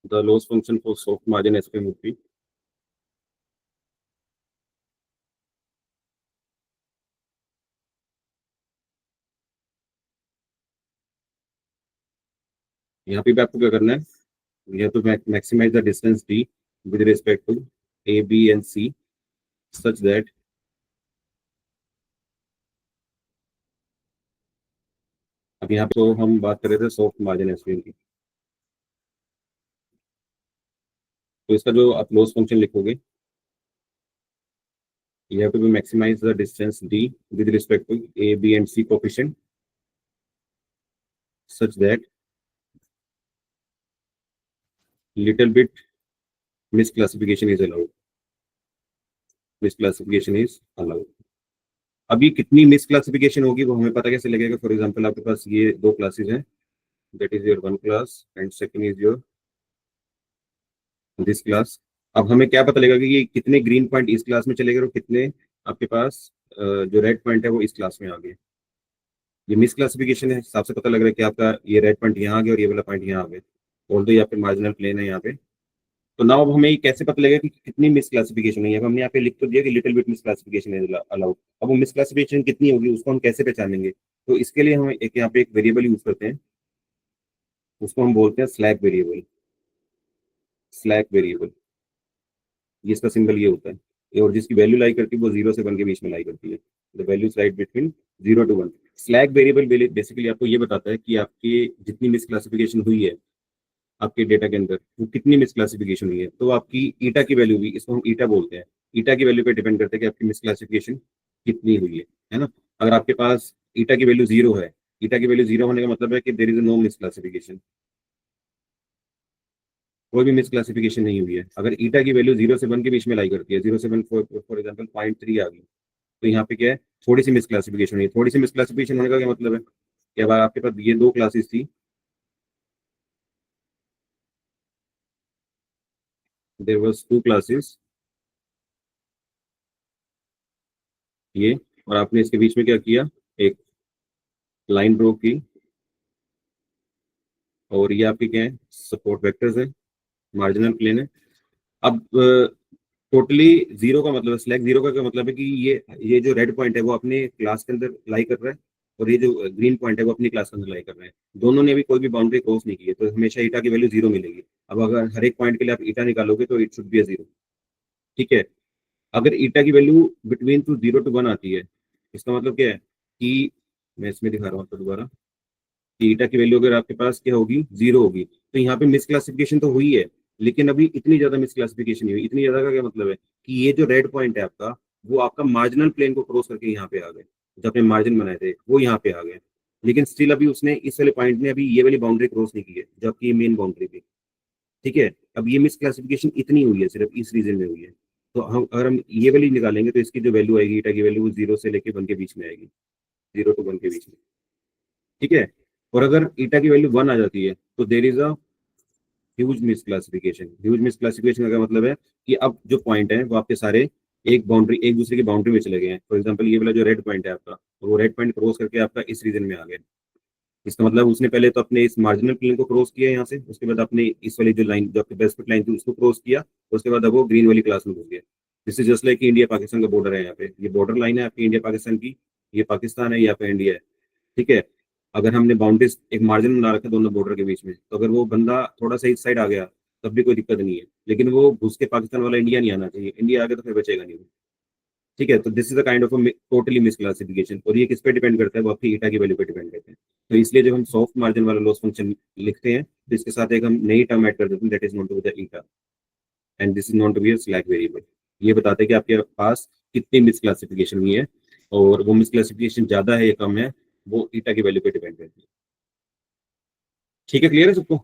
the loss function for soft margin SVM would be, यहाँ पे भी आपको क्या करना है? You have to maximise the distance D with respect to A B and C such that, अब यहाँ पे तो हम बात कर रहे थे सॉफ्ट मार्जिन एसवीएम की. तो इसका जो आप लॉस फंक्शन लिखोगे, you have to be maximize the distance d with respect to a b and c coefficient such that little bit misclassification is allowed. Misclassification is allowed. अभी कितनी मिसक्लासिफिकेशन होगी वो हमें पता कैसे लगेगा? फॉर एग्जांपल आपके पास ये दो क्लासेस हैं, that is your one class and second is your this class. अब हमें क्या पता लगेगा कि ये कितने ग्रीन पॉइंट इस क्लास में चले गए और कितने आपके पास जो रेड पॉइंट है वो इस क्लास में आ गए. ये मिसक्लासिफिकेशन है, हिसाब से पता लग रहा है कि आपका ये रेड पॉइंट यहाँ आ गया और ये वाला पॉइंट यहाँ आ गया, और दो यहाँ पे मार्जिनल प्लेन है यहाँ पे. तो नाउ अब हमें ये कैसे पता लगेगा कि कितनी मिसक्लासिफिकेशन है? अब हमने यहाँ पे लिख तो दिया कि लिटिल बिट मिसक्लासिफिकेशन इज अलाउड. अब वो मिसक्लासिफिकेशन कितनी होगी उसको हम कैसे पहचानेंगे? तो इसके लिए हम एक यहाँ पे एक वेरिएबल यूज करते हैं, उसको हम बोलते हैं स्लैक वेरिएबल. स्लैक वेरिएबल, ये इसका सिंबल ये होता है, और जिसकी वैल्यू लाई करती है वो 0 से 1 के बीच में लाई करती है. The value light between 0 to 1. Slack variable basically आपको ये बताता है कि आपकी जितनी मिसक्लासिफिकेशन हुई है आपके डेटा के अंदर वो कितनी मिसक्लासिफिकेशन हुई है. तो आपकी ईटा की वैल्यू भी, इसको हम ईटा बोलते हैं, ईटा की वैल्यू पे डिपेंड करता है कि आपकी मिसक्लासिफिकेशन कितनी हुई है ना। अगर आपके पास ईटा की वैल्यू 0 है, ईटा की वैल्यू 0 होने का मतलब है कि देयर इज नो मिसक्लासिफिकेशन, कोई भी मिसक्लासिफिकेशन नहीं हुई है। अगर ईटा की वैल्यू 0 से 1 के बीच में लाई करती है, 0 से 1 फॉर एग्जाम्पल 0.3 आ गई, तो यहाँ पे क्या है, थोड़ी सी मिसक्लासिफिकेशन हुई है। थोड़ी सी मिसक्लासिफिकेशन होने का क्या मतलब है कि अब आपके पास ये दो क्लासेस थी, देयर वाज टू क्लासेस ये, और आपने इसके बीच में क्या किया, एक लाइन ड्रॉ की, और ये आपके क्या है, सपोर्ट वेक्टर्स है, मार्जिनल प्लेन है। अब टोटली जीरो का मतलब, स्लैक जीरो का क्या मतलब है कि ये जो रेड पॉइंट है वो अपने क्लास के अंदर लाई कर रहा है, और ये जो ग्रीन पॉइंट है वो अपनी क्लास के अंदर लाई कर रहे हैं। दोनों ने भी कोई भी बाउंड्री क्रॉस नहीं की है, तो हमेशा ईटा की वैल्यू 0 मिलेगी। अब अगर हर एक पॉइंट के लिए आप ईटा निकालोगे तो इट शुड बी 0। ठीक है। अगर ईटा की वैल्यू बिटवीन टू 0 to 1 आती है, इसका मतलब क्या है कि, मैं इसमें दिखा रहा हूँ आपको दोबारा, कि ईटा की वैल्यू अगर आपके पास क्या होगी, 0 होगी, तो यहाँ पे मिसक्लासिफिकेशन तो हुई है, लेकिन अभी इतनी ज्यादा मिसक्लासिफिकेशन नहीं हुई। इतनी ज्यादा का क्या मतलब है कि ये जो रेड पॉइंट है आपका, वो आपका मार्जिनल प्लेन को क्रॉस करके यहाँ पे आ गए, जब आपने मार्जिन बनाए थे वो यहाँ पे आ गए, लेकिन स्टिल अभी उसने, इस वाले पॉइंट ने अभी ये वाली बाउंड्री क्रॉस नहीं की है, जबकि ये मेन बाउंड्री थी। ठीक है। अब ये मिसक्लासिफिकेशन इतनी हुई है, सिर्फ इस रीजन में हुई है। तो हम अगर हम ये वाली निकालेंगे तो इसकी जो वैल्यू आएगी ईटा की वैल्यू, वो 0 से लेके 1 के बीच में आएगी, 0 to 1 के बीच में। ठीक है। और अगर ईटा की वैल्यू 1 आ जाती है तो there is a huge misclassification. Huge misclassification का मतलब है कि अब जो पॉइंट है वो आपके सारे एक बाउंड्री, एक दूसरे की बाउंड्री में चले गए हैं। फॉर एग्जांपल ये वाला जो रेड पॉइंट है आपका, वो रेड पॉइंट क्रॉस करके आपका इस रीजन में आ गया। इसका मतलब उसने पहले तो अपने इस मार्जिनल प्लेन को क्रॉस किया यहाँ से, उसके बाद अपने इस वाली जो लाइन, जो आपकी बेस्ट लाइन थी, उसको क्रॉस किया, उसके बाद अब वो ग्रीन वाली क्लास में घुस गया। This is just like India Pakistan का बॉर्डर है, यहाँ पे ये बॉर्डर लाइन है आपकी इंडिया पाकिस्तान की, ये पाकिस्तान है, यहाँ पे इंडिया है। ठीक है। अगर हमने बाउंड्रीज एक मार्जिन बना रखा है दोनों बॉर्डर के बीच में, तो अगर वो बंदा थोड़ा सा इस साइड आ गया तब भी कोई दिक्कत नहीं है, लेकिन वो घुस के पाकिस्तान वाला इंडिया नहीं आना चाहिए, इंडिया आ गया तो फिर बचेगा नहीं वो। ठीक है। तो this is a kind of totally miss classification, और ये किस पे डिपेंड करता है, वो आपकी ईटा की वैल्यू पे डिपेंड करता है। तो इसलिए जब हम सॉफ्ट मार्जिन वाला लॉस फंक्शन लिखते हैं, तो इसके साथ एक हम नई टर्म ऐड कर देते हैं, that is not to be the eta, and this is not to be a slack variable. ये बताते हैं कि आपके पास कितनी मिस क्लासिफिकेशन हुई है, और वो मिस क्लासिफिकेशन ज्यादा है या कम है, वो ईटा की वैल्यू पे डिपेंड करती है। ठीक है, क्लियर है सबको?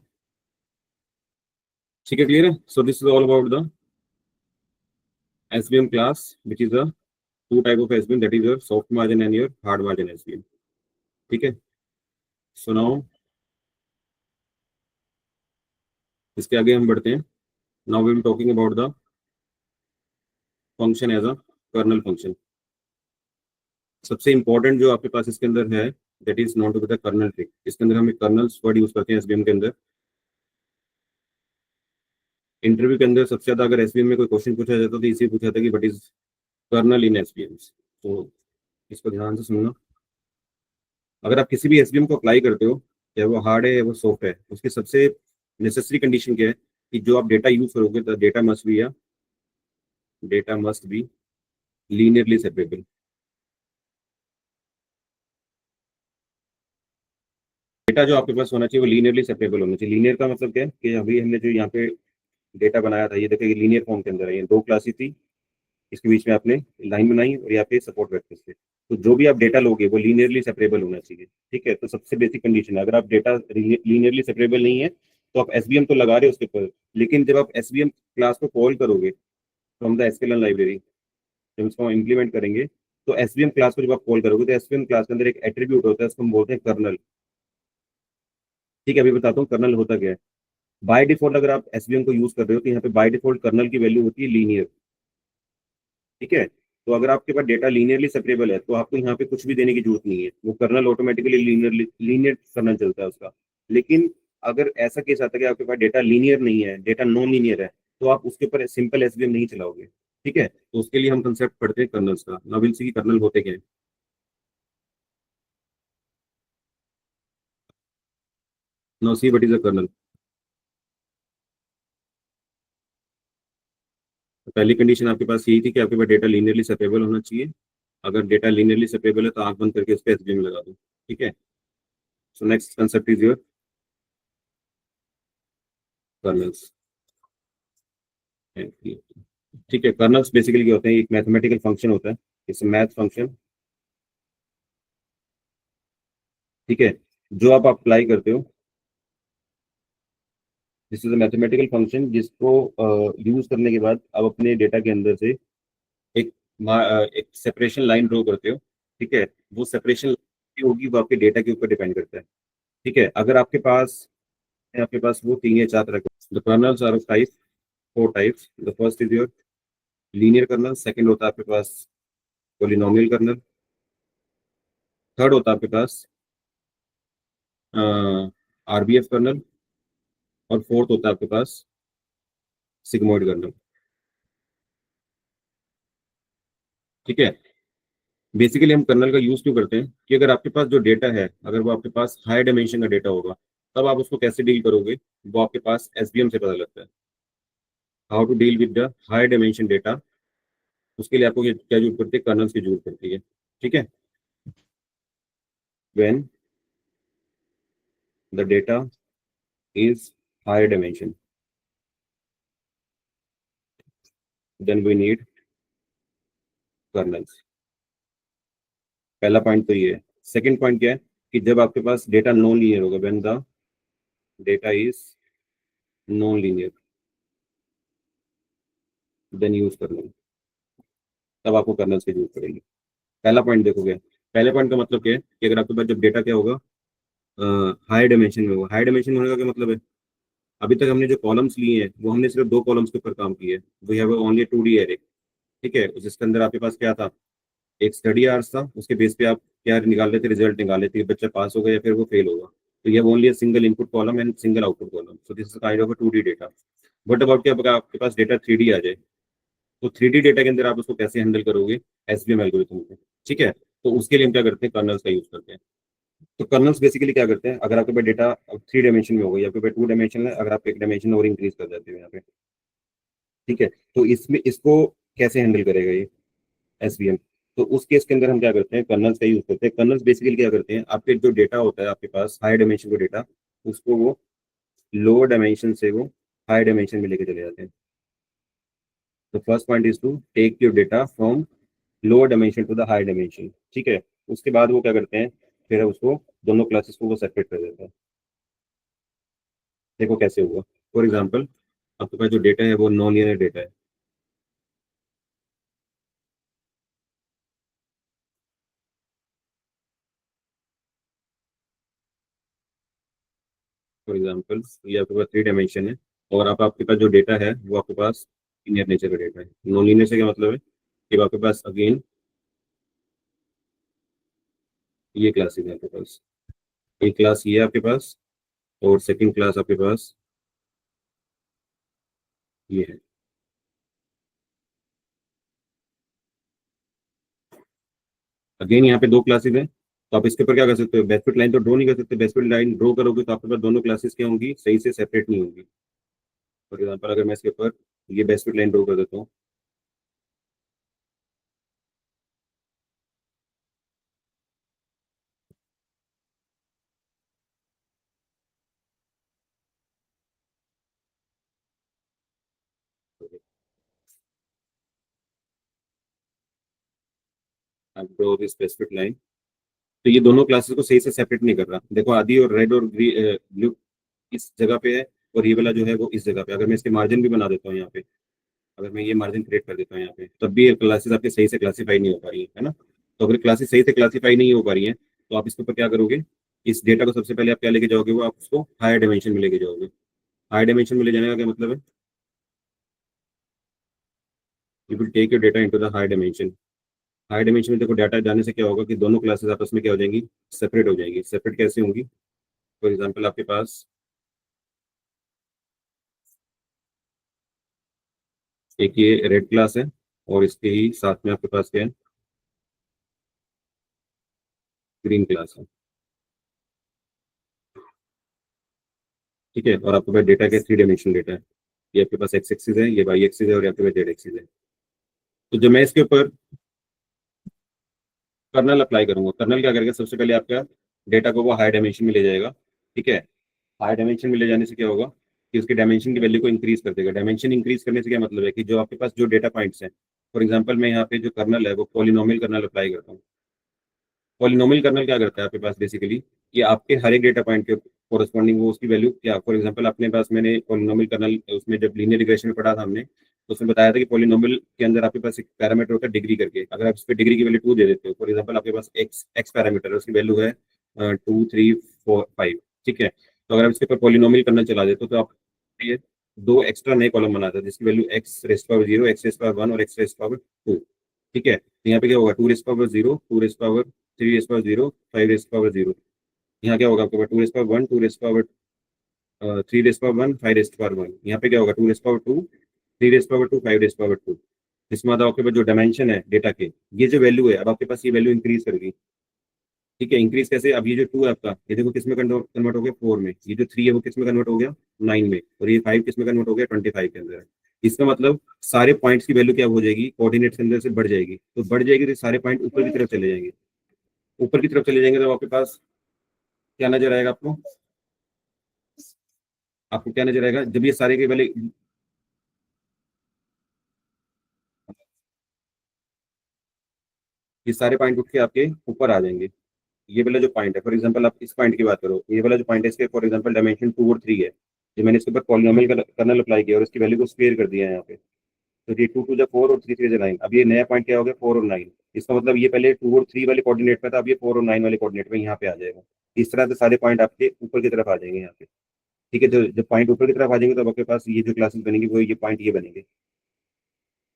ठीक है, क्लियर है। So this is all about the SVM class, which is a two type of SVM, that is your soft margin and your hard margin SVM. ठीक है। सो नाउ इसके आगे हम बढ़ते हैं। Now we will talking about the function as a kernel function. सबसे important जो आपके पास इसके अंदर है, that is not to be the kernel trick. इसके अंदर हम एक कर्नल्स वर्ड यूज करते हैं एसवीएम के अंदर। इंटरव्यू के अंदर सबसे ज्यादा अगर एसवीएम में कोई क्वेश्चन पूछा जाता है तो इसी पूछा था कि what is kernel in SVM. तो इसको ध्यान से सुनना। अगर आप किसी भी एसवीएम को अप्लाई करते हो, चाहे वो हार्ड है या वो सॉफ्ट है, उसकी सबसे नेसेसरी कंडीशन क्या है कि जो आप डेटा यूज करोगे, द डेटा मस्ट बी, या data must be linearly separable. Data जो आपके पास होना चाहिए वो लीनियरली सेपरेबल होना चाहिए। लीनियर का मतलब क्या है कि अभी हमने जो यहाँ पे डेटा बनाया था, ये देखिए लीनियर फॉर्म के अंदर है, ये दो क्लासेस थी, इसके बीच में आपने लाइन बनाई और यहाँ पे सपोर्ट वेक्टर्स थे। तो जो भी आप डेटा लोगे वो लीनियरली सेपरेबल होना चाहिए। ठीक है। तो सबसे बेसिक कंडीशन है, अगर आप डेटा लीनियरली सेपरेबल नहीं है तो आप एसवीएम तो लगा रहे हो उसके ऊपर, लेकिन जब आप एसवीएम क्लास को कॉल करोगे फ्रॉम द एसक्यूएल लाइब्रेरी, जब इसको हम इम्प्लीमेंट करेंगे, तो एसवीएम क्लास को जब आप कॉल करोगे तो एसवीएम क्लास के अंदर एक एट्रीब्यूट होता है, उसको हम बोलते हैं कर्नल। ठीक है। अभी बताता हूँ कर्नल होता क्या है। बाय डिफॉल्ट अगर आप एसवीएम को यूज कर रहे हो तो यहाँ पे बाय डिफॉल्ट कर्नल की वैल्यू होती है लीनियर। ठीक है। तो अगर आपके पास डेटा लीनियरली सेपरेबल है तो आपको यहाँ पे कुछ भी देने की जरूरत नहीं है, वो कर्नल ऑटोमेटिकली लीनियर कर्नल चलता है उसका। लेकिन अगर ऐसा केस आता है कि आपके पास डेटा लीनियर नहीं है, डेटा नॉन लीनियर है, तो आप उसके ऊपर सिंपल एसवीएम नहीं चलाओगे। ठीक है। तो उसके लिए हम कंसेप्ट पढ़ते हैं कर्नल्स का। नाउ विल सी कि कर्नल होते क्या है। Now see what is a kernel. पहली कंडीशन आपके पास यही थी कि आपके पास डेटा लीनियरली सेपरेबल होना चाहिए। अगर डेटा लीनियरली सेपरेबल है तो आंख बंद करके उस पर एसवीएम लगा दो। ठीक है। So next concept is your colonel's. ठीक है, कर्नल्स बेसिकली क्या होते हैं, एक मैथमेटिकल फंक्शन होता है, इट्स मैथ फंक्शन। ठीक है, जो आप अप्लाई करते हो, this is a mathematical function जिसको यूज करने के बाद आप अपने डेटा के अंदर से एक एक सेपरेशन लाइन ड्रॉ करते हो। ठीक है, वो सेपरेशन होगी वो आपके डेटा के ऊपर डिपेंड करता है। ठीक है, अगर आपके पास वो तीन या चार तरह के the kernels are of type, four types. The first is your linear kernel, second होता है आपके पास पॉलिनोमियल कर्नल, थर्ड होता है आपके पास आरबीएफ कर्नल, और फोर्थ होता है आपके पास सिग्मोइड कर्नल। ठीक है, बेसिकली हम कर्नल का यूज क्यों करते हैं कि अगर आपके पास जो डेटा है, अगर वो आपके पास हाई डायमेंशन का डेटा होगा, तब आप उसको कैसे डील करोगे, वो आपके पास एसवीएम से पता लगता है। How to deal with the high dimension data, उसके लिए आपको क्या जरूरत पड़ती है, कर्नल्स की जरूरत पड़ती है। ठीक है, when the data is high dimension, then we need kernels. पहला पॉइंट तो ये है। सेकंड पॉइंट क्या है कि जब आपके पास डेटा नॉन लीनियर होगा, when the data is non linear, then use kernel, तब आपको कर्नल्स की जरूरत पड़ेगी। पहला पॉइंट देखोगे, पहले पॉइंट का मतलब क्या है कि अगर आपके पास जब डेटा क्या होगा, हाई डायमेंशन में होगा। हाई डायमेंशन में होने का क्या मतलब है, अभी तक हमने जो कॉलम्स लिए हैं वो हमने सिर्फ दो कॉलम्स के ऊपर काम किया है, we have only 2D array. ठीक है, जिसके अंदर आपके पास क्या था, एक स्टडी आवर्स था, उसके बेस पे आप क्या निकाल रहे थे, रिजल्ट निकाल रहे थे, बच्चा पास होगा या फिर वो फेल होगा। तो ये only single input column and single output column, so this is kind of a 2D data. But about क्या, अगर आपके पास डेटा 3D आ जाए, तो 3D डेटा के अंदर आप उसको कैसे हैंडल करोगे, एसवीएम एल्गोरिथम पे। ठीक है, तो उसके लिए हम क्या करते हैं, कर्नल्स का यूज करते हैं। तो कर्नल्स बेसिकली क्या करते हैं, अगर आपके पास डेटा 3 डायमेंशन में होगा या आपके पास 2 डायमेंशन है, अगर आप एक डायमेंशन और इंक्रीज कर देते हो यहाँ पे। ठीक है, तो इसमें इसको कैसे हैंडल करेगा ये एसवीएम। तो उस केस के अंदर हम क्या करते हैं, कर्नल्स का यूज करते हैं। कर्नल्स बेसिकली क्या करते हैं, आपके जो डेटा होता है आपके पास हाई डायमेंशन का डेटा, उसको वो लोअर डायमेंशन से वो हाई डायमेंशन में लेके चले जाते हैं। तो first point is to take your data from lower dimension to the high dimension. ठीक है, उसके बाद वो क्या करते हैं, फिर उसको दोनों क्लासेस को वो सेपरेट कर देते हैं। देखो कैसे होगा, फॉर एग्जाम्पल आपके पास जो डेटा है वो नॉन लीनियर डेटा है। फॉर एग्जाम्पल ये आपके पास 3 डायमेंशन है, और आप आपके पास जो डेटा है वो आपके पास लीनियर नेचर का डेटा है। नॉन लीनियर से क्या मतलब है कि आपके पास अगेन ये क्लासेस है आपके पास, एक क्लास ये है आपके पास, और सेकंड क्लास आपके पास ये है। अगेन यहाँ पे दो क्लासेस हैं, तो आप इसके ऊपर क्या कर सकते हो, बेसफिट लाइन तो ड्रॉ नहीं कर सकते। बेसफिट लाइन ड्रॉ करोगे तो आपके पास दोनों क्लासेस क्या होंगी, सही से सेपरेट नहीं होंगी। फॉर एग्जाम्पल अगर मैं इसके ऊपर ये बेसफिट लाइन ड्रॉ कर देता हूँ, आप ड्रॉ दिस बेसफिट लाइन, तो ये दोनों क्लासेस को सही से सेपरेट नहीं कर रहा। देखो आदि और रेड और ब्लू इस जगह पे है, और ये वाला जो है वो इस जगह पे। अगर मैं इसके मार्जिन भी बना देता हूँ यहाँ पे, अगर मैं ये मार्जिन क्रिएट कर देता हूँ यहाँ पे, तब भी ये क्लासेस आपके सही से क्लासीफाई नहीं हो पा रही है ना। तो अगर क्लासेस सही से क्लासीफाई नहीं हो पा रही है, तो आप इसके ऊपर क्या करोगे, इस डेटा को सबसे पहले आप क्या लेके जाओगे, वो आप उसको हायर डायमेंशन में लेके जाओगे। हायर डायमेंशन में ले जाने का क्या मतलब है, you will take your data into the higher dimension. Higher dimension में देखो डाटा जाने से क्या होगा कि दोनों क्लासेस आपस में क्या हो जाएंगी, सेपरेट हो जाएंगी। सेपरेट कैसे होंगी, फॉर एग्जाम्पल आपके पास एक ये रेड क्लास है, और इसके ही साथ में आपके पास क्या है, ग्रीन क्लास है। ठीक है, और आपके पास डेटा के 3 डायमेंशन डेटा है, ये आपके पास एक्स एक्सिस है, ये वाई एक्सिस है, और ये आपके पास जेड एक्सिस है। तो जब मैं इसके ऊपर कर्नल अप्लाई करूंगा, कर्नल क्या करेगा, सबसे पहले आपका डेटा को वो हाई डायमेंशन में ले जाएगा। ठीक है, हाई डायमेंशन में ले जाने से क्या होगा, कि उसके डायमेंशन की वैल्यू को इंक्रीज कर देगा। डायमेंशन इंक्रीज करने से क्या मतलब है कि जो आपके पास जो डेटा पॉइंट्स हैं, फॉर एग्जांपल मैं यहाँ पे जो कर्नल है वो पॉलिनोमियल कर्नल अप्लाई करता हूँ। पॉलिनोमियल कर्नल क्या करता है आपके पास बेसिकली, कि आपके हर एक डेटा पॉइंट के कोरस्पॉन्डिंग वो उसकी वैल्यू क्या, फॉर एग्जांपल अपने पास मैंने पॉलिनोमियल कर्नल उसमें जब लीनियर रिग्रेशन में पढ़ा था हमने, तो उसमें बताया था कि पॉलिनोमियल के अंदर आपके पास एक पैरामीटर होता है डिग्री करके। अगर आप इस पे डिग्री की वैल्यू 2 दे देते हो, फॉर एग्जांपल आपके पास एक्स एक्स पैरामीटर है, उसकी वैल्यू है 2 3 4 5, ठीक है। तो अगर आप इसके ऊपर पॉलिनोमियल कर्नल चला देते हो तो आप ये दो एक्स्ट्रा नए कॉलम बनाते हैं जिसकी value x raised power 0, x raised power 1 और एक्स रेस्ट पावर 2, ठीक है। तो यहाँ पे क्या होगा, 2 rest power 0, 2 rest power 3 rest power 0, 5 rest power 0। यहाँ क्या होगा आपके पास 2 rest power 1, 2 rest power 3 rest power 1, 5 rest power 1। यहाँ पे क्या होगा 2 rest power 2, 3 rest power 2, 5 rest power 2। इसमें आता है आपके पास जो डायमेंशन है डेटा के, ये जो वैल्यू है अब आपके पास ये वैल्यू इंक्रीज करेगी, ठीक है। इंक्रीज कैसे, अब ये जो 2 है आपका, ये देखो किस में कन्वर्ट हो गया 4 में, ये जो 3 है वो किस में कन्वर्ट हो गया 9 में, और ये 5 किस में कन्वर्ट हो गया 25 के अंदर है। इसका मतलब सारे पॉइंट्स की वैल्यू क्या हो जाएगी, कोऑर्डिनेट्स के अंदर से बढ़ जाएगी। तो बढ़ जाएगी तो सारे पॉइंट ऊपर की तरफ चले जाएंगे। ऊपर की तरफ चले जाएंगे तो आपके पास क्या नजर आएगा आपको, आपको क्या नजर आएगा जब ये सारे के वाले, ये सारे पॉइंट उठ के आपके ऊपर आ जाएंगे। ये वाला जो पॉइंट है, फॉर एग्जांपल आप इस पॉइंट की बात करो, ये वाला जो पॉइंट है इसके फॉर एग्जांपल डायमेंशन 2 और 3 है, जो मैंने इसके ऊपर पॉलिनोमियल कर्नल अप्लाई किया और इसकी वैल्यू को स्क्वायर कर दिया है यहाँ पे। तो ये 2 टू 4 और 3 3 9, अब ये नया पॉइंट क्या हो गया 4 और 9। इसका मतलब ये पहले 2 और 3 वाले कोऑर्डिनेट पे था, अब ये 4 और 9 वाले कोऑर्डिनेट में यहाँ पे आ जाएगा। इस तरह से सारे पॉइंट आपके ऊपर की तरफ आ जाएंगे यहाँ पे, ठीक है। तो जब पॉइंट ऊपर की तरफ आ जाएंगे तो आपके पास ये जो क्लासेस बनेंगी वो ये पॉइंट ये बनेंगे।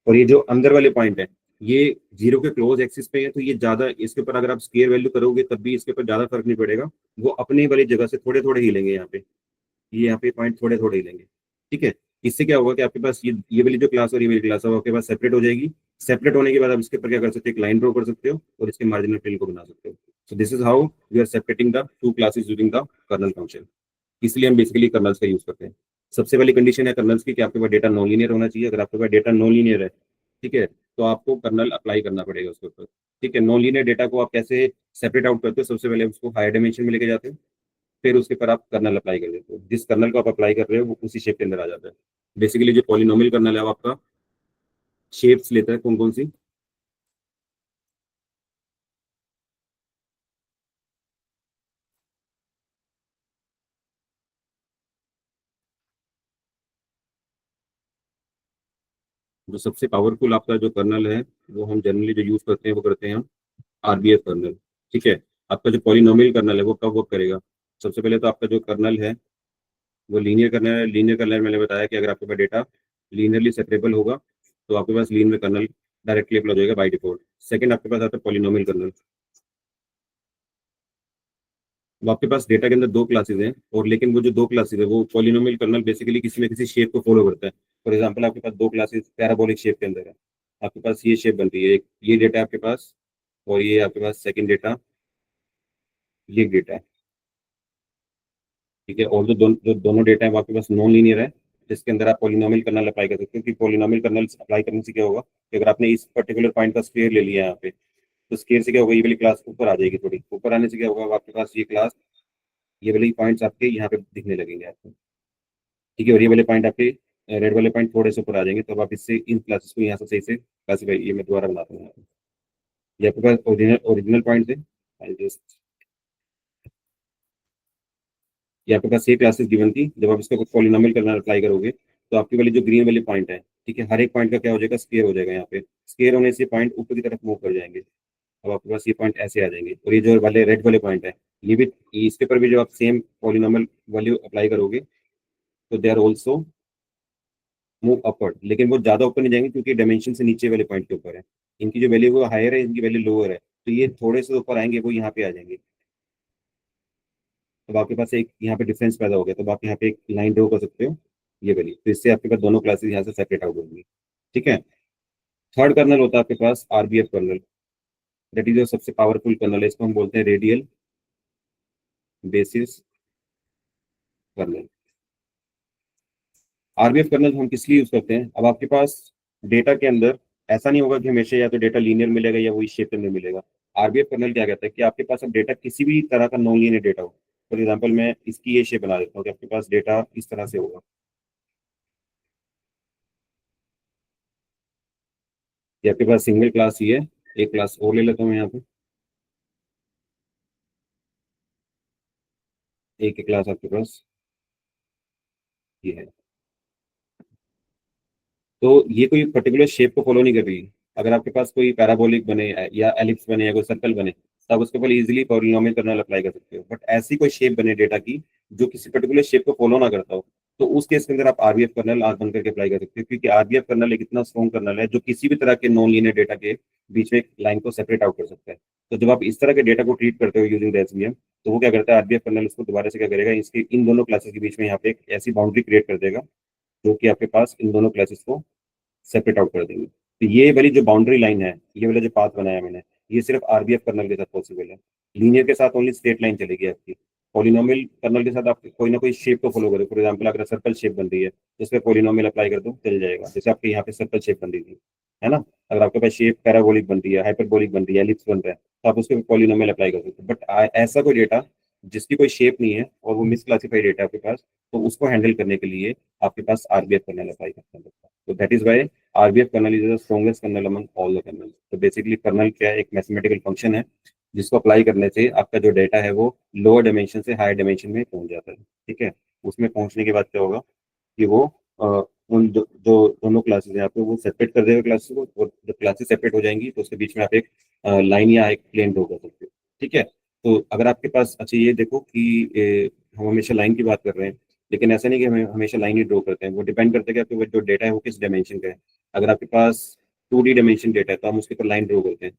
और ये जो अंदर वाले पॉइंट है ये जीरो के क्लोज एक्सिस पे है, तो ये ज्यादा इसके ऊपर अगर आप स्केयर वैल्यू करोगे तब भी इसके ऊपर ज्यादा फर्क नहीं पड़ेगा। वो अपनी वाली जगह से थोड़े थोड़े ही लेंगे यहाँ पे, ये यहाँ पे पॉइंट थोड़े थोड़े ही लेंगे, ठीक है। इससे क्या होगा कि आपके पास ये वाली जो क्लास और ये वाली क्लास है वो आपके पास सेपरेट हो जाएगी। सेपरेट होने के बाद आप इसके ऊपर क्या कर सकते हो, एक लाइन ड्रॉ कर सकते हो और इसके मार्जिनल फिल को बना सकते हो। So this is how we are separating the two classes using the kernel function. इसलिए हम बेसिकली कर्नल्स का यूज करते हैं। सबसे पहली कंडीशन है कर्नल्स की कि आपके पास डेटा नॉन लीनियर होना चाहिए। अगर आपके पास डेटा नॉन लीनियर है, ठीक है, तो आपको कर्नल अप्लाई करना पड़ेगा उसके ऊपर, ठीक है। नॉन लीनियर डेटा को आप कैसे सेपरेट आउट करते हो, सबसे पहले उसको हायर डायमेंशन में लेके जाते हो, फिर उसके पर आप कर्नल अप्लाई कर देते हो। जिस कर्नल को आप अप्लाई कर रहे हो वो उसी शेप के अंदर आ जाता है। बेसिकली जो पॉलिनोमियल कर्नल है वो आपका शेप्स लेता है, कौन कौन सी, जो सबसे पावरफुल आपका जो कर्नल है वो हम जनरली जो यूज करते हैं वो करते हैं हम आरबीएफ कर्नल, ठीक है। आपका जो पॉलिनोमियल कर्नल है वो कब वर्क करेगा, सबसे पहले तो आपका जो कर्नल है वो लीनियर कर्नल है। लीनियर कर्नल मैंने बताया कि अगर आपके पास डेटा लीनियरली सेपरेबल होगा तो आपके पास लीनियर कर्नल डायरेक्टली अप्लाई हो जाएगा बाई डिफॉल्ट। सेकंड आपके पास आता है पॉलिनोमियल कर्नल। अब आपके पास डेटा के अंदर दो क्लासेस हैं, और लेकिन वो जो दो क्लासेस है वो पॉलिनोमियल कर्नल बेसिकली किसी न किसी शेप को फॉलो करता है। फॉर एग्जांपल आपके पास दो क्लासेस पैराबोलिक शेप के अंदर है, आपके पास ये शेप बनती है, एक ये डेटा है आपके पास, और ये आपके पास सेकंड डेटा, ये डेटा है, ठीक है। और जो दोनों डेटा है वो आपके पास नॉन लीनियर है, जिसके अंदर आप पॉलिनोमियल कर्नल अप्लाई कर सकते हो। क्योंकि पॉलिनोमियल कर्नल अप्लाई करने से क्या होगा कि अगर आपने इस पर्टिकुलर पॉइंट का स्क्वायर ले लिया यहाँ पे, तो स्क्वायर से क्या होगा ये वाली क्लास ऊपर आ जाएगी, थोड़ी ऊपर आने से क्या होगा आपके पास ये क्लास, ये वाले पॉइंट्स आपके यहाँ पे दिखने लगेंगे आपको, ठीक है। और ये वाले पॉइंट आपके रेड वाले पॉइंट थोड़े से ऊपर आ जाएंगे, तो अब आप इससे इन क्लासेस को यहाँ से सही से क्लासीफाई, ये मैं दोबारा बनाता हूँ। ये आपके पास ओरिजिनल ओरिजिनल पॉइंट है, ये आपके पास ये क्लासेस गिवन थी। जब आप इसका कुछ पॉलिनोमियल करना अप्लाई करोगे तो आपकी वाली जो ग्रीन वाली पॉइंट है, ठीक है, हर एक पॉइंट का क्या हो जाएगा स्केयर हो जाएगा। यहाँ पे स्केयर होने से पॉइंट ऊपर की तरफ मूव कर जाएंगे। अब आपके पास ये पॉइंट ऐसे आ जाएंगे, और ये जो वाले रेड वाले पॉइंट है ये भी, इसके ऊपर भी जो आप सेम पॉलिनोमियल वैल्यू अप्लाई करोगे तो they are also move upward, लेकिन वो ज्यादा ऊपर नहीं जाएंगे क्योंकि डायमेंशन से नीचे वाले पॉइंट के ऊपर है। इनकी जो वैल्यू वो हायर है, इनकी वैल्यू लोअर है, तो ये थोड़े से ऊपर आएंगे वो यहाँ पे आ जाएंगे। तब आपके पास एक यहाँ पे डिफरेंस पैदा हो गया, तब आप यहाँ पे एक लाइन ड्रॉ कर सकते हो ये वाली, तो इससे आपके पास दोनों क्लासेस यहाँ से सेपरेट आउट होंगी, ठीक है। थर्ड कर्नल होता है आपके पास आरबीएफ कर्नल, दैट इज जो सबसे पावरफुल कर्नल है, इसको हम बोलते हैं radial basis kernel. RBF kernel हम किस लिए यूज करते हैं, अब आपके पास डेटा के अंदर ऐसा नहीं होगा कि हमेशा या तो डेटा लीनियर मिलेगा या वही शेप के अंदर मिलेगा। आरबीएफ कर्नल क्या कहता है कि आपके पास अब डेटा किसी भी तरह का नॉन लीनियर डेटा हो, फॉर एग्जाम्पल मैं इसकी ये शेप बना देता हूँ कि आपके पास डेटा इस तरह से होगा। ये आपके पास सिंगल क्लास ही है, एक क्लास और ले लेता हूँ यहाँ पे, एक ही क्लास आपके पास ये है। तो ये कोई पर्टिकुलर शेप को फॉलो नहीं कर रही। अगर आपके पास कोई पैराबोलिक बने या एलिप्स बने या कोई सर्कल बने, तो आप उसके ऊपर इजीली पॉलिनोमियल कर्नल अप्लाई कर सकते हो। बट ऐसी कोई शेप बने डेटा की जो किसी पर्टिकुलर शेप को फॉलो ना करता हो, तो उस केस के अंदर आप आरबीएफ कर्नल आर बन करके अप्लाई कर सकते हो, क्योंकि आरबीएफ कर्नल एक इतना स्ट्रॉन्ग कर्नल है जो किसी भी तरह के नॉन लीनियर डेटा के बीच में एक लाइन को सेपरेट आउट कर सकता है। तो जब आप इस तरह के डेटा को ट्रीट करते हो यूजिंग द एसवीएम, तो वो क्या करता है, आरबीएफ कर्नल उसको दोबारा से क्या करेगा, इसके इन दोनों क्लासेस के बीच में यहाँ पे एक ऐसी बाउंड्री क्रिएट कर देगा जो कि आपके पास इन दोनों क्लासेस को सेपरेट आउट कर देंगे। तो ये वाली जो बाउंड्री लाइन है, ये वाला जो पाथ बनाया मैंने, ये सिर्फ आरबीएफ कर्नल के साथ पॉसिबल है। लीनियर के साथ ओनली स्ट्रेट लाइन चलेगी आपकी। पॉलिनोमियल कर्नल के साथ आप कोई ना कोई शेप को फॉलो करो। फॉर एग्जाम्पल अगर सर्कल शेप बन रही है तो उस पर पॉलिनोमियल अप्लाई कर दो, चल जाएगा। जैसे आपके यहाँ पे सर्कल शेप बन रही थी, है ना। अगर आपके पास शेप पैराबोलिक बन रही है, हाइपरबोलिक बन रही है, एलिप्स बन रहा है, तो आप उसके पॉलिनोमियल अप्लाई कर सकते हो। बट ऐसा कोई डेटा जिसकी कोई शेप नहीं है और वो मिसक्लासिफाइड डेटा है आपके पास, तो उसको हैंडल करने के लिए आपके पास आरबीएफ कर्नल अप्लाई करना पड़ता है। तो that is why RBF kernel is the strongest kernel among all the kernel. तो बेसिकली कर्नल क्या है, एक मैथमेटिकल फंक्शन है जिसको अप्लाई करने से आपका जो डेटा है वो लोअर डायमेंशन से हायर डायमेंशन में पहुंच जाता है। ठीक है। उसमें पहुंचने के बाद क्या होगा कि वो उन जो दोनों क्लासेस हैं आपको वो सेपरेट कर देगा क्लासेस को, और जब क्लासेस सेपरेट हो जाएंगी तो उसके बीच में आप एक लाइन या एक प्लेन ड्रॉ कर सकते हो। ठीक है। तो अगर आपके पास, अच्छा ये देखो कि हम हमेशा लाइन की बात कर रहे हैं, लेकिन ऐसा नहीं कि हमें हमेशा लाइन ही ड्रॉ करते हैं। वो डिपेंड करता है कि आपके पास जो डेटा है वो किस डायमेंशन का है। अगर आपके पास 2D डायमेंशन डेटा है तो हम उसके ऊपर लाइन ड्रॉ करते हैं।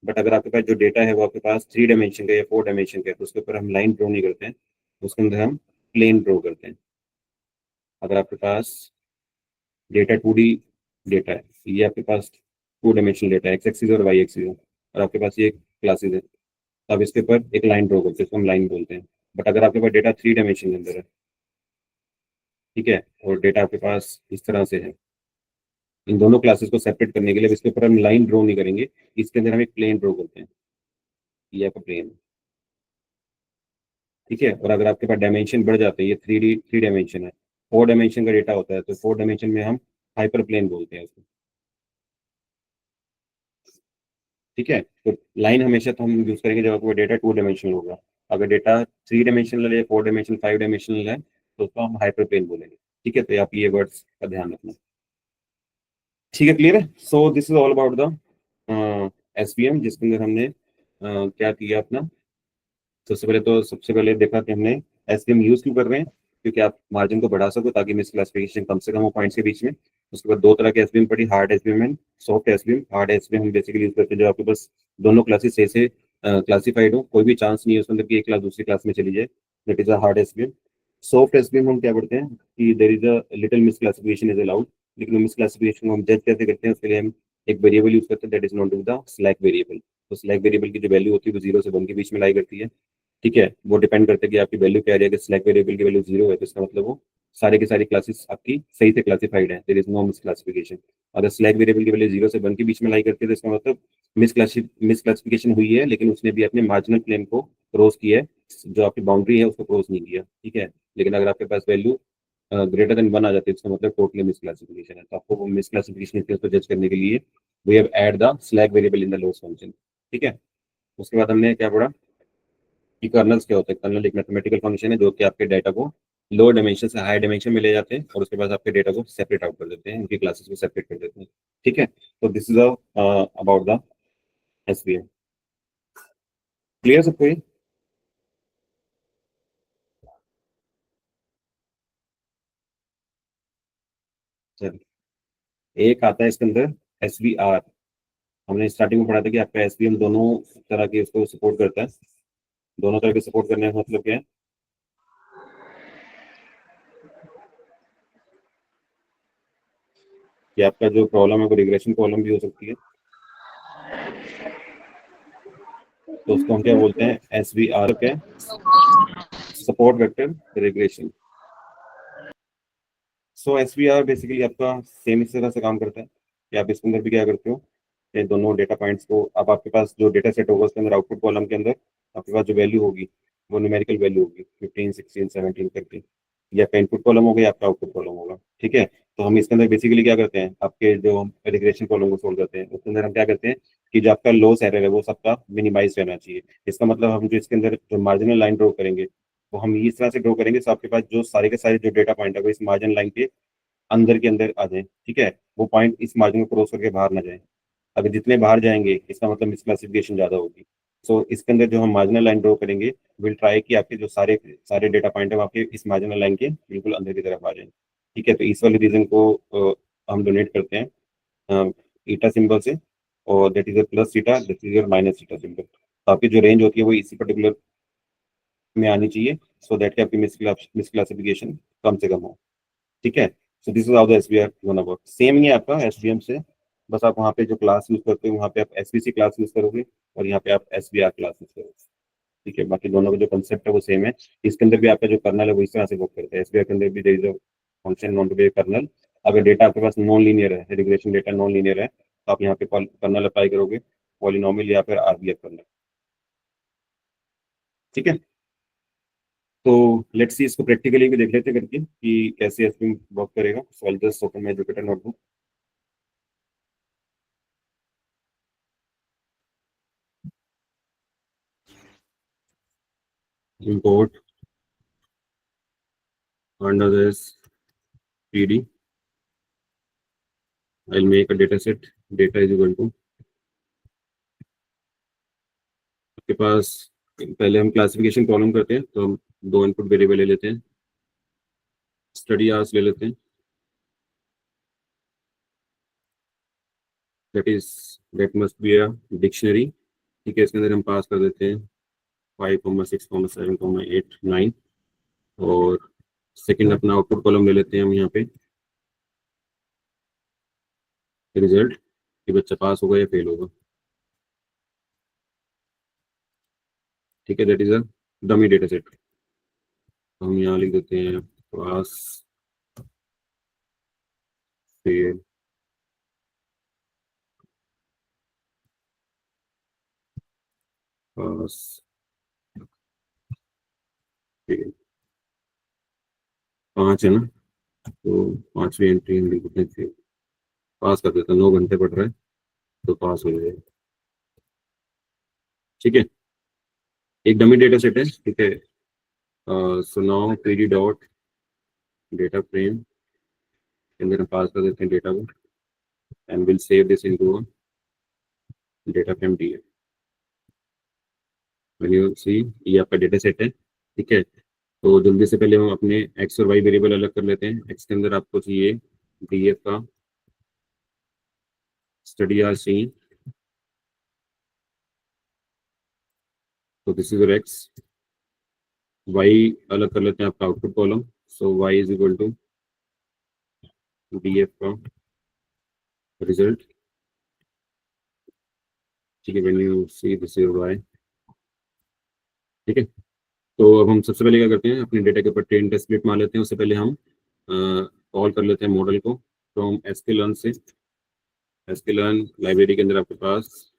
बट अगर आपके पास जो डेटा है वो आपके पास 3 डायमेंशन का या 4 डायमेंशन का है, तो उसके ऊपर हम लाइन ड्रॉ नहीं करते हैं, उसके अंदर हम प्लेन ड्रॉ करते हैं। अगर आपके पास डेटा 2D डेटा है, ये आपके पास 2 डायमेंशनल डेटा है, एक्स एक्सिस और वाई एक्सिस है, और आपके पास ये क्लासेस है, तो आप इसके ऊपर एक लाइन ड्रॉ करते हैं, इसको हम लाइन बोलते हैं। बट अगर आपके पास डेटा 3 डायमेंशन के अंदर है, ठीक है, और डेटा आपके पास इस तरह से है, इन दोनों क्लासेस को सेपरेट करने के लिए अब इसके ऊपर हम लाइन ड्रॉ नहीं करेंगे, इसके अंदर हम एक प्लेन ड्रॉ करते हैं। ये आपका प्लेन है। ठीक है। और अगर आपके पास डायमेंशन बढ़ जाते हैं, ये 3 डायमेंशन है, 4 डायमेंशन का डेटा होता है, तो 4 डायमेंशन में हम हाइपर प्लेन बोलते हैं उसको। ठीक है। तो लाइन हमेशा तो हम यूज करेंगे जब आपको डेटा 2 डायमेंशनल होगा। अगर डेटा 3 डायमेंशनल है, 4 डायमेंशनल, 5 डायमेंशनल है, तो उसको हम हाइपर प्लेन बोलेंगे। ठीक है। तो आप ये वर्ड्स का ध्यान रखना। ठीक है, क्लियर है। So this is all about the SVM, जिसके अंदर हमने क्या किया अपना। सबसे पहले देखा कि हमने एसवीएम यूज क्यों कर रहे हैं, क्योंकि आप मार्जिन को बढ़ा सको ताकि मिस क्लासिफिकेशन कम से कम हो पॉइंट्स के बीच में। उसके बाद दो तरह के एसवीएम पढ़ी, hard SVM and soft SVM. Hard SVM हम बेसिकली यूज करते हैं जब आपके पास दोनों क्लासेस सही से क्लासिफाइड हो, कोई भी चांस नहीं है उसके अंदर कि एक क्लास दूसरी क्लास में चली जाए, that is a hard SVM. Soft SVM हम क्या पढ़ते हैं कि देर is a little miss classification is allowed, लेकिन मिस क्लासिफिकेशन को हम जज कैसे करते हैं, उसके लिए हम एक वेरिएबल यूज करते हैं, that is known to the slack variable. तो स्लैक वेरिएबल की जो वैल्यू होती है वो 0 से 1 के बीच में लाई करती है। ठीक है। वो डिपेंड करता है कि आपकी वैल्यू क्या आ रही है। अगर स्लैक वेरिएबल की वैल्यू 0 है तो इसका मतलब वो सारी की सारी क्लासेस आपकी सही से क्लासिफाइड है, there is no misclassification. अगर स्लैक वेरिएबल की वैल्यू 0 से 1 के बीच में लाई करती है तो इसका मतलब मिस क्लासिफिकेशन हुई है, लेकिन उसने भी अपने मार्जिनल प्लेन को क्रॉस किया है, जो आपकी बाउंड्री है उसको क्रॉस नहीं किया। ठीक है। लेकिन अगर आपके पास वैल्यू ग्रेटर देन 1 आ जाती है, इसका मतलब टोटली मिस क्लासिफिकेशन है। तो आपको वो मिस क्लासिफिकेशन को जज करने के लिए we have add the slack variable in the loss function. ठीक है। उसके बाद हमने क्या पढ़ा कि कर्नल्स क्या होता है। कर्नल एक मैथमेटिकल फंक्शन है जो कि आपके डाटा को लोअर डायमेंशन से हायर डायमेंशन में ले जाते हैं, और उसके बाद आपके डेटा को सेपरेट आउट कर देते हैं, उनकी क्लासेस को सेपरेट कर देते हैं। ठीक है। तो this is about the SVM. Clear सबको ये? चलिए, एक आता है इसके अंदर एसवीआर। हमने स्टार्टिंग में पढ़ा था कि आपका एसवीएम दोनों तरह के उसको सपोर्ट करता है। दोनों तरह के सपोर्ट करने का मतलब क्या है कि आपका जो प्रॉब्लम है वो रिग्रेशन प्रॉब्लम भी हो सकती है, तो उसको हम क्या बोलते हैं, एसवीआर क्या है, सपोर्ट वेक्टर रिग्रेशन। सो एसवीआर बेसिकली आपका सेम इस तरह से काम करता है कि आप इसके अंदर भी क्या करते हो, ये दोनों डेटा पॉइंट्स को, अब आपके पास जो डेटा सेट होगा उसके अंदर आउटपुट कॉलम के अंदर आपके पास जो वैल्यू होगी वो न्यूमेरिकल वैल्यू होगी 15, 16, 17 करके। ये आपका इनपुट कॉलम होगा, या आपका आउटपुट कॉलम होगा। ठीक है, तो हम इसके अंदर बेसिकली क्या करते हैं, आपके जो हम रिग्रेशन प्रॉब्लम को सोल्व करते हैं उसके अंदर हम क्या करते हैं कि जो आपका लॉस एरर है वो सबका मिनिमाइज रहना चाहिए। इसका मतलब हम जो इसके अंदर जो मार्जिनल लाइन ड्रॉ करेंगे वो हम इस तरह से ड्रॉ करेंगे तो आपके पास जो सारे के सारे जो डेटा पॉइंट है वो इस मार्जिन लाइन के अंदर के अंदर आ जाए। ठीक है, वो पॉइंट इस मार्जिन को क्रॉस करके बाहर ना जाए। अगर जितने बाहर जाएंगे इसका मतलब मिसक्लासिफिकेशन ज्यादा होगी। सो इसके अंदर जो हम मार्जिनल लाइन ड्रॉ करेंगे विल ट्राई कि आपके जो सारे सारे डेटा पॉइंट है वो आपके इस मार्जिनल लाइन के बिल्कुल अंदर की तरफ आ जाए। ठीक है, तो इस वाले रीजन को हम डोनेट करते हैं ईटा सिंबल से, और that is a plus eta, that is your minus eta symbol. तो आपकी जो रेंज होती है वो इसी पर्टिकुलर में आनी चाहिए, सो दैट कि आपकी मिसक्लासिफिकेशन कम से कम हो। ठीक है, so this is how the SBR gonna work. Same ही है आपका एसबीएम से, बस आप वहाँ पे जो क्लास यूज करते हो वहाँ पे आप एसबीसी क्लास यूज करोगे और यहाँ पे आप एसबीआर क्लास यूज करोगे। ठीक है, बाकी दोनों का जो कंसेप्ट है वो सेम है। इसके अंदर भी आपका जो कर्नल है वो इस तरह से वर्क करता है। एसबीआर के अंदर भी there is a function known to be kernel. अगर डेटा आपके पास नॉन लीनियर है, रिग्रेशन डेटा नॉन लीनियर है, तो आप यहाँ पे कर्नल अप्लाई करोगे, पॉलिनोमियल या फिर आरबीएफ कर्नल। ठीक है, तो लेट्स सी इसको प्रैक्टिकली भी देख लेते हैं करके कि कैसे एसबीएम वर्क करेगा। So I just open my Jupyter notebook. Import under this PD. I'll make a data set. Data is equal to, आपके पास पहले हम क्लासिफिकेशन प्रॉब्लम करते हैं, तो हम दो इनपुट वेरिएबल ले लेते हैं। स्टडी आवर्स ले लेते हैं, that must be a dictionary. ठीक है, इसके अंदर हम पास कर देते हैं 5, 6, 7, 8, 9। और सेकंड अपना आउटपुट कॉलम ले लेते हैं हम यहाँ पे, रिजल्ट कि बच्चा पास होगा या फेल होगा। ठीक है, that is a dummy data set. तो हम यहाँ लिख देते हैं पास, फेल, पास, फेल। 5 है ना, तो 5वीं एंट्री हम लिख देते हैं फेल। पास कर देता, 9 घंटे पढ़ रहा है तो पास हो जाएगा। ठीक है, एक डमी डेटा सेट है। ठीक है, so now PD dot data frame के अंदर हम पास कर देते हैं डेटा को, and will save this into data frame D. When you see, ये आपका डेटा सेट है। ठीक है, तो जल्दी से पहले हम अपने एक्स और वाई वेरिएबल अलग कर लेते हैं। एक्स के अंदर आपको चाहिए डीएफ का स्टडी आर चाहिए, तो this is your X. Y अलग कर लेते हैं आपका output column, so Y is equal to DF का रिजल्ट। ठीक है, when you see this is Y. ठीक है, तो अब हम सबसे पहले क्या करते हैं, अपने डेटा के ऊपर ट्रेन टेस्ट स्प्लिट मार लेते हैं। उससे पहले हम कॉल कर लेते हैं मॉडल को फ्रॉम sklearn से। sklearn लाइब्रेरी के अंदर आपके पास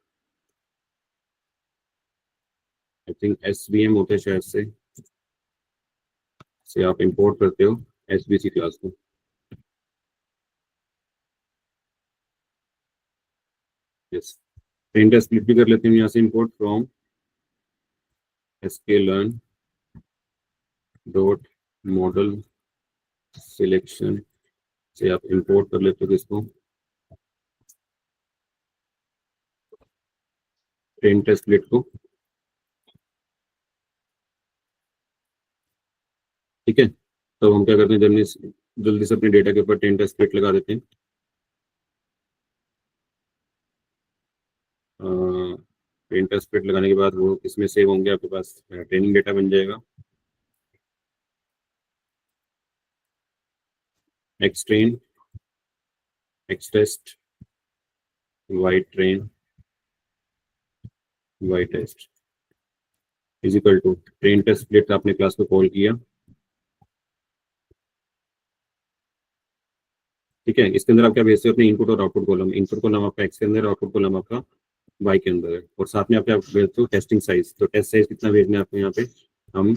आई थिंक svm होते हैं शायद से आप इंपोर्ट करते हो sbc क्लास को। यस, ट्रेन टेस्ट स्प्लिट भी कर लेते हैं यहाँ से, import from sklearn dot model selection से आप इंपोर्ट कर लेते हो किसको, ट्रेन टेस्ट स्प्लिट को। ठीक है, तो हम क्या करते हैं, जल्दी से अपने डेटा के ऊपर ट्रेन टेस्ट स्प्लिट लगा देते हैं। ट्रेन टेस्ट स्प्लिट लगाने के बाद वो इसमें सेव होंगे, आपके पास ट्रेनिंग डेटा बन जाएगा। X train, X test, Y train, Y test is equal to train test split आपने क्लास को कॉल किया। ठीक है, इसके अंदर आप क्या भेजते हो, अपने इनपुट और आउटपुट कॉलम। इनपुट कॉलम आपका एक्स के अंदर, आउटपुट कॉलम आपका वाई के अंदर है। और साथ में आप क्या भेजते हो, टेस्टिंग साइज। तो टेस्ट साइज कितना भेजना है आपको यहाँ पे, हम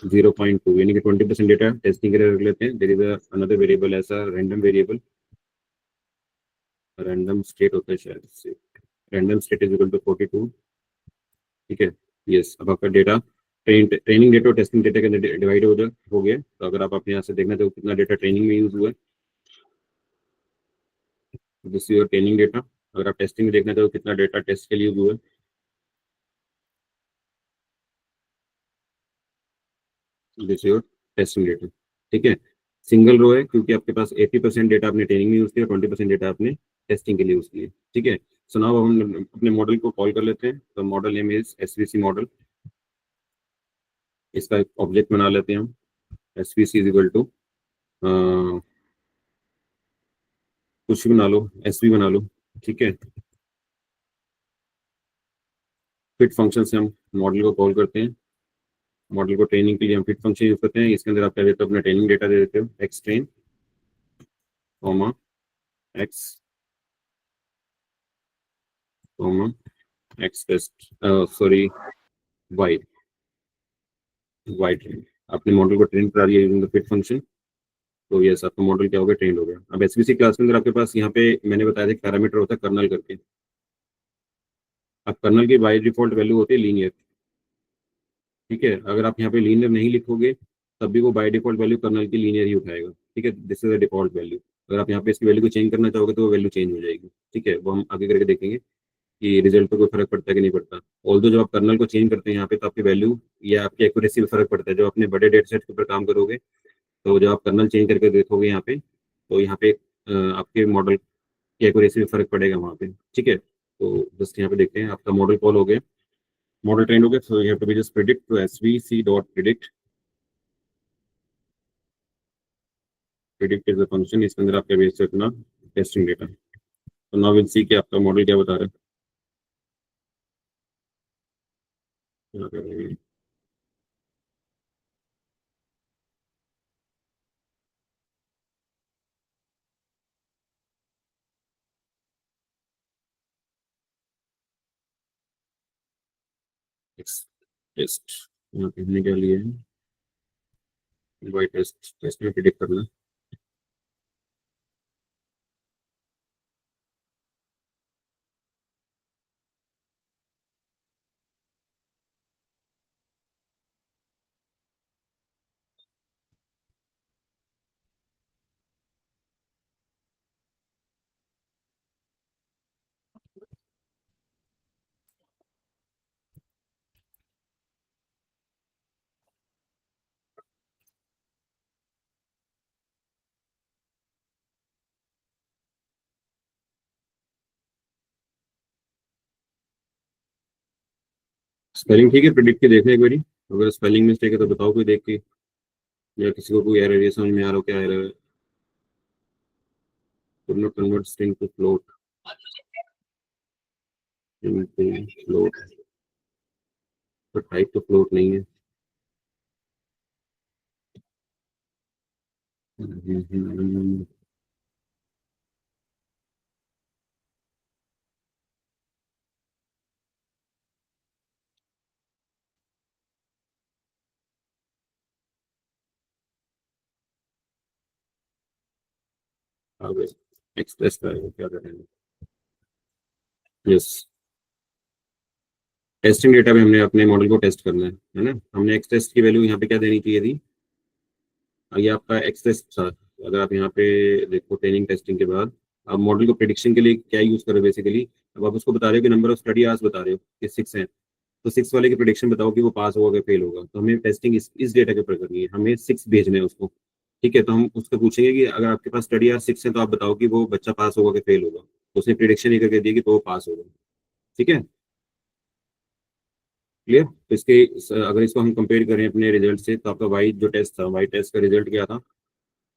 0.2 यानी कि 20% डेटा टेस्टिंग के लिए रख लेते हैं। देयर इज अनदर वेरिएबल ऐसा रैंडम वेरिएबल, रैंडम स्टेट होता है शायद से, random state is equal to 42। ठीक है, यस। अब आपका डेटा ट्रेनिंग डेटा और टेस्टिंग डेटा के अंदर डिवाइड हो गया। तो अगर आप यहाँ से देखना चाहो कितना डेटा ट्रेनिंग में यूज हुआ है, this is your training data. अगर आप टेस्टिंग में देखना चाहो कितना डेटा टेस्ट के लिए यूज हुआ है, this is your testing data. ठीक है, सिंगल रो है क्योंकि आपके पास 80% डेटा आपने ट्रेनिंग में यूज किया, 20% डेटा आपने टेस्टिंग के लिए यूज किया। ठीक है, सो नाउ हम अपने मॉडल को कॉल कर लेते हैं। तो model name is SVC model. इसका एक ऑब्जेक्ट बना लेते हैं हम, एसवीसी इज इक्वल टू कुछ भी बना लो, एसवी बना लो। ठीक है, फिट फंक्शन से हम मॉडल को कॉल करते हैं। मॉडल को ट्रेनिंग के लिए हम फिट फंक्शन यूज करते हैं। इसके अंदर आप क्या देते हो, अपना ट्रेनिंग डेटा दे देते हो, X train comma X comma X test, sorry Y, Y train. आपने मॉडल को ट्रेन करा दिया यूजिंग द फिट फंक्शन। तो यस, आपका मॉडल क्या हो गया, ट्रेंड हो गया। अब एसवीसी क्लास के अंदर आपके पास यहाँ पे मैंने बताया था पैरामीटर होता है कर्नल करके। अब कर्नल की बाय डिफॉल्ट वैल्यू होती है लीनियर। ठीक है, अगर आप यहाँ पे लीनियर नहीं लिखोगे तब भी वो बाय डिफॉल्ट वैल्यू कर्नल की लीनियर ही उठाएगा। ठीक है, this is the default value. अगर आप यहाँ पे इसकी वैल्यू को चेंज करना चाहोगे तो वो वैल्यू चेंज हो जाएगी। ठीक है, वो हम आगे करके देखेंगे कि रिजल्ट पर कोई फर्क पड़ता है कि नहीं पड़ता। ऑल्दो जब आप कर्नल को चेंज करते हैं यहाँ पे तो आपकी वैल्यू या आपकी एक्यूरेसी में फर्क पड़ता है। जब अपने बड़े डेटा सेट के ऊपर काम करोगे तो जब आप कर्नल चेंज करके देखोगे यहाँ पे, तो यहाँ पे आपके मॉडल की एक्यूरेसी में फर्क पड़ेगा वहाँ पे। ठीक है, तो जस्ट यहाँ पे देखते हैं आपका मॉडल कॉल हो गया, मॉडल ट्रेन हो गया। So you have to be just predict to SVC dot predict. Predict is the function, इसके अंदर आपका बेस अपना टेस्टिंग डेटा। तो नाउ विल सी कि आपका मॉडल क्या बता रहा है। टेस्ट यहाँ पे हमने क्या लिया है, वाई टेस्ट, टेस्ट में प्रिडिक्ट करना। स्पेलिंग ठीक है, प्रिडिक्ट के देखना एक बारी। अगर स्पेलिंग मिस्टेक है तो बताओ कोई देख के, या किसी को कोई एरर है समझ में आ रहा हो क्या एरर है। could not convert string to float into float, तो टाइप तो फ्लोट नहीं है। एक्सप्रेस का क्या करेंगे, यस। टेस्टिंग डेटा में हमने अपने मॉडल को टेस्ट करना है ना। हमने एक्स टेस्ट की वैल्यू यहाँ पे क्या देनी चाहिए थी, ये आपका एक्स टेस्ट था। अगर आप यहाँ पे देखो ट्रेनिंग टेस्टिंग के बाद आप मॉडल को प्रिडिक्शन के लिए क्या यूज करो बेसिकली। अब आप उसको बता रहे हो कि नंबर ऑफ स्टडी आवर्स बता रहे हो कि 6 है, तो 6 वाले की प्रिडिक्शन बताओ कि वो पास होगा कि फेल होगा। तो हमें टेस्टिंग इस डेटा के ऊपर करनी है, हमें 6 भेजने हैं उसको। ठीक है, तो हम उसको पूछेंगे कि अगर आपके पास स्टडी आवर 6 है तो आप बताओ कि वो बच्चा पास होगा कि फेल होगा। तो उसने प्रिडिक्शन ही करके दी कि तो वो पास होगा। ठीक है, क्लियर। तो इसके अगर इसको हम कंपेयर करें अपने रिजल्ट से, तो आपका वाई जो टेस्ट था, वाई टेस्ट का रिजल्ट क्या था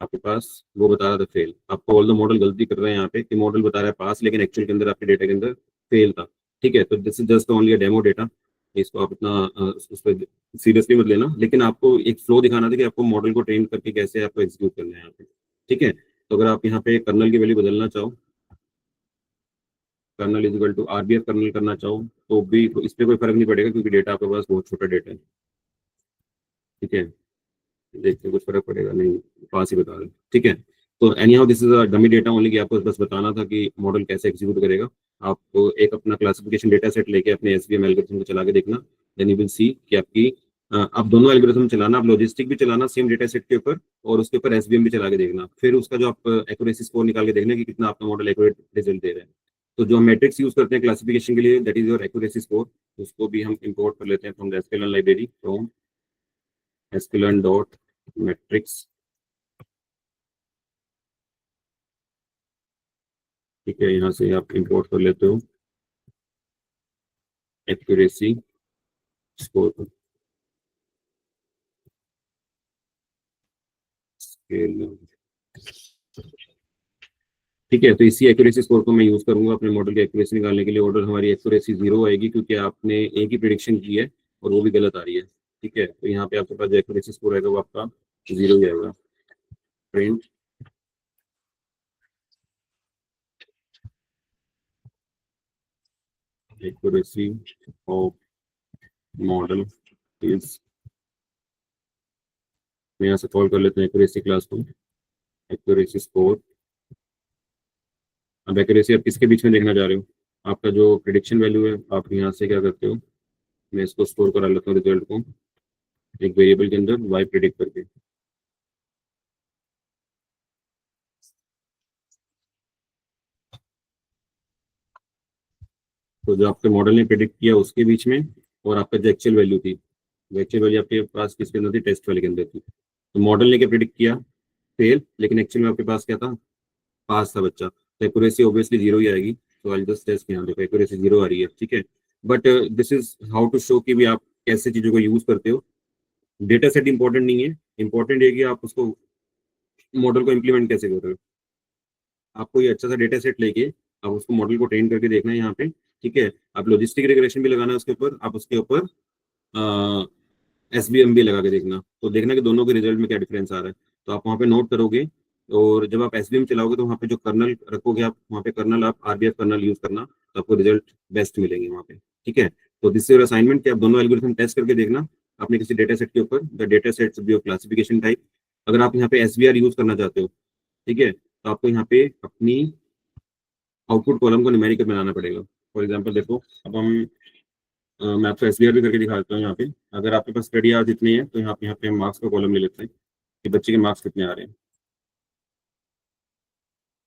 आपके पास, वो बता रहा था फेल। आपको ऑल द मॉडल गलती कर रहे हैं यहाँ पे कि मॉडल बता रहा है पास, लेकिन एक्चुअल के अंदर आपके डेटा के अंदर फेल था। ठीक है, तो this is just only a demo data. इसको आप इतना उस पर सीरियसली मत लेना, लेकिन आपको एक फ्लो दिखाना था कि आपको मॉडल को ट्रेन करके कैसे आपको एग्जीक्यूट करना है यहाँ पे। ठीक है, तो अगर आप यहाँ पे कर्नल की वैल्यू बदलना चाहो, kernel is equal to RBF kernel करना चाहो तो भी इस पर कोई फर्क नहीं पड़ेगा क्योंकि डेटा आपके पास बहुत छोटा डेटा है। ठीक है, देखते हैं कुछ फर्क पड़ेगा नहीं, पास ही बता रहे हैं। ठीक है, तो any how this is a dummy data only, कि आपको बस बताना था कि मॉडल कैसे एग्जीक्यूट करेगा। आपको एक अपना क्लासिफिकेशन डेटा सेट लेके अपने एसवीएम एल्गोरिथम को चला के देखना, देन यू विल सी कि आपकी आप दोनों एल्गोरिथम चलाना, आप लॉजिस्टिक भी चलाना सेम डेटा सेट के ऊपर, और उसके ऊपर एसवीएम भी चला के देखना, फिर उसका जो आप एक्यूरेसी स्कोर निकाल के देखना कि कितना आपका मॉडल एक्यूरेट रिजल्ट दे रहा है। तो जो मैट्रिक्स यूज करते हैं क्लासिफिकेशन के लिए, that is your accuracy score, उसको भी हम इंपोर्ट कर लेते हैं from the SQL library, from SQL dot matrix. ठीक है, यहाँ से आप इंपोर्ट कर लेते हो एक्यूरेसी स्कोर को, स्केल। ठीक है, तो इसी एक्यूरेसी स्कोर को मैं यूज करूंगा अपने मॉडल की एक्यूरेसी निकालने के लिए। ऑर्डर हमारी एक्यूरेसी 0 आएगी क्योंकि आपने एक ही प्रिडिक्शन की है और वो भी गलत आ रही है। ठीक है, तो यहाँ पे आपके पास जो एक्यूरेसी स्कोर आएगा वो आपका 0 ही आएगा। Print accuracy of model is, यहाँ से कॉल कर लेते हैं एक्यूरेसी क्लास को, एक्यूरेसी स्कोर। अब एक्यूरेसी आप किसके बीच में देखना चाह रहे हो, आपका जो प्रिडिक्शन वैल्यू है, आप यहाँ से क्या करते हो, मैं इसको स्टोर करा लेता हूँ रिजल्ट को एक वेरिएबल के अंदर वाई प्रिडिक्ट करके। तो जो आपके मॉडल ने प्रिडिक्ट किया उसके बीच में, और आपका जो एक्चुअल वैल्यू थी, वो एक्चुअल वैल्यू आपके पास किसके अंदर थी, टेस्ट वाले के अंदर थी। तो मॉडल ने क्या प्रिडिक्ट किया, फेल, लेकिन एक्चुअल में आपके पास क्या था, पास था बच्चा, तो एक्यूरेसी ऑब्वियसली 0 ही आएगी। तो आई जस्ट टेस्ट, यहाँ देखो एक्यूरेसी 0 आ रही है। ठीक है, but this is how to show कि भी आप कैसे चीजों को यूज करते हो। डेटा सेट इंपॉर्टेंट नहीं है, इंपॉर्टेंट है कि आप उसको मॉडल को इम्प्लीमेंट कैसे कर रहे हो। आपको ये अच्छा सा डेटा सेट लेके आप उसको मॉडल को ट्रेन करके देखना है यहाँ पे। ठीक है, आप लॉजिस्टिक रिग्रेशन भी लगाना है उसके ऊपर, आप उसके ऊपर एसबीएम भी लगा के देखना, तो देखना कि दोनों के रिजल्ट में क्या डिफरेंस आ रहा है। तो आप वहाँ पे नोट करोगे, और जब आप एसबीएम चलाओगे तो वहाँ पे जो कर्नल रखोगे आप, वहाँ पे कर्नल आप आरबीएफ कर्नल यूज करना, तो आपको रिजल्ट बेस्ट मिलेंगे वहाँ पे। ठीक है, तो दिस योर असाइनमेंट कि आप दोनों एल्गोरिथम टेस्ट करके देखना अपने किसी डेटा सेट के ऊपर, the data set be classification type. अगर आप यहाँ पे एसवीआर यूज करना चाहते हो, ठीक है, तो आपको यहाँ पे अपनी आउटपुट कॉलम को न्यूमेरिकल बनाना पड़ेगा। फॉर एग्जाम्पल देखो, अब हम मैं आपको एसबीआर भी करके दिखाता हूँ यहाँ पे। अगर आपके पास स्टडी आवर्स इतनी है तो यहाँ पे हम मार्क्स का कॉलम ले लेते हैं कि बच्चे के मार्क्स कितने आ रहे हैं।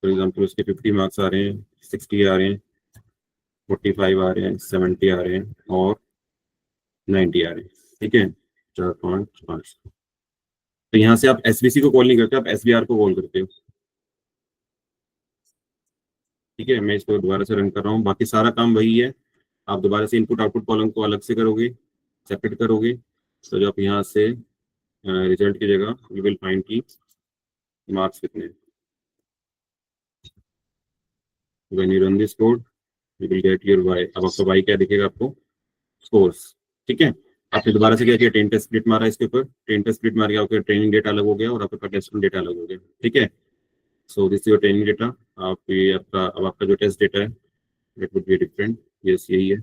फॉर एग्जाम्पल उसके 50 मार्क्स आ रहे हैं, 60 आ रहे हैं, 45 आ रहे हैं, 70 आ रहे हैं, और 90 आ रहे हैं। ठीक है, 4 5 5। तो यहाँ से आप एसबीसी को कॉल नहीं करते, आप एसबीआर को कॉल करते हो। ठीक है, मैं इसको दोबारा से रन कर रहा हूँ, बाकी सारा काम वही है। आप दोबारा से इनपुट आउटपुट कॉलम को अलग से करोगे, सेपरेट करोगे। तो जो आप यहाँ से रिजल्ट की जगह यू विल फाइंड की मार्क्स कितने हैं। When you run this code you will get your Y. अब आपका वाई क्या दिखेगा आपको, स्कोर्स। ठीक है, आपने दोबारा से क्या किया, 10 टेस्ट स्प्लिट मारा इसके ऊपर, 10 टेस्ट स्प्लिट मार के आपका ट्रेनिंग डेटा अलग हो गया और आपका टेस्ट डेटा अलग हो गया। ठीक है, so this your training data. आप ये आपका, अब आपका जो टेस्ट डेटा है it would be different, yes यही है।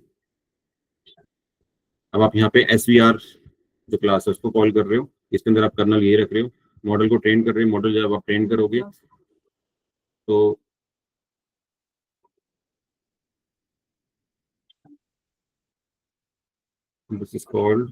अब आप यहाँ पे एसवीआर जो क्लास है उसको कॉल कर रहे हो, इसके अंदर आप कर्नल ये रख रहे हो, मॉडल को ट्रेन कर रहे हो। मॉडल जब आप ट्रेन करोगे तो दिस इज कॉल्ड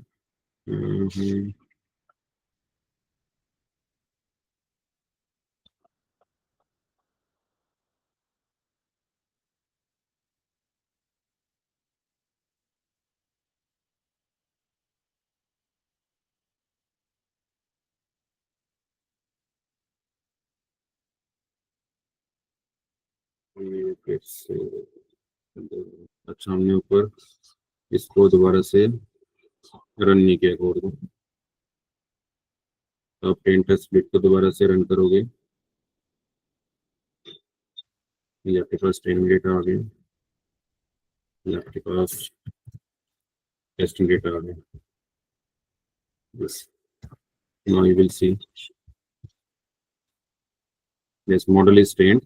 अच्छा, हमने ऊपर इसको दोबारा से रन नहीं किया कोड को, तो आप टेन टेस्ट स्प्लिट को दोबारा से रन करोगे, ये आपके पास ट्रेनिंग डेटा आ गया, ये आपके पास टेस्टिंग डेटा आ गया। बस now you will see this model is trained।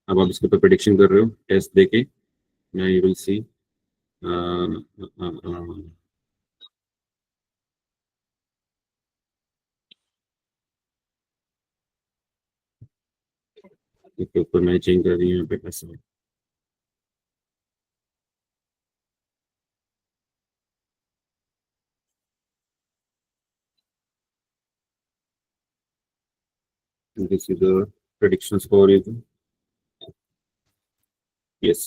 अब आप इसके ऊपर प्रेडिक्शन कर रहे हो टेस्ट देके, now you will see इसके ऊपर मैंने चेंज कर दी यहाँ पे पैसा। This is the prediction score is yes।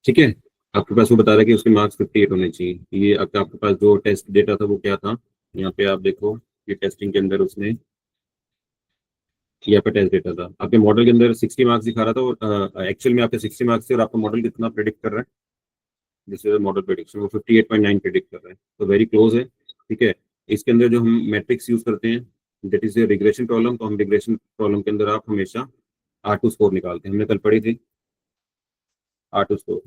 ठीक है, आपके पास वो बता रहा है कि उसके मार्क्स 58 होने चाहिए। ये आपके पास जो टेस्ट डेटा था वो क्या था, यहाँ पे आप देखो, ये टेस्टिंग के अंदर उसने यहाँ पे टेस्ट डेटा था, आपके मॉडल के अंदर 60 मार्क्स दिखा रहा था और एक्चुअल में आपके 60 मार्क्स थे और आपका मॉडल कितना प्रेडिक्ट कर रहा है, दिस इज मॉडल प्रेडिक्शन, वो 58.9 प्रेडिक्ट कर रहा है, तो वेरी क्लोज है। ठीक है, इसके अंदर जो हम मैट्रिक्स यूज करते हैं दैट इज रिग्रेशन प्रॉब्लम, तो हम रिग्रेशन प्रॉब्लम के अंदर आप हमेशा R2 स्कोर निकालते हैं, हमने कल पढ़ी थी R2 स्कोर।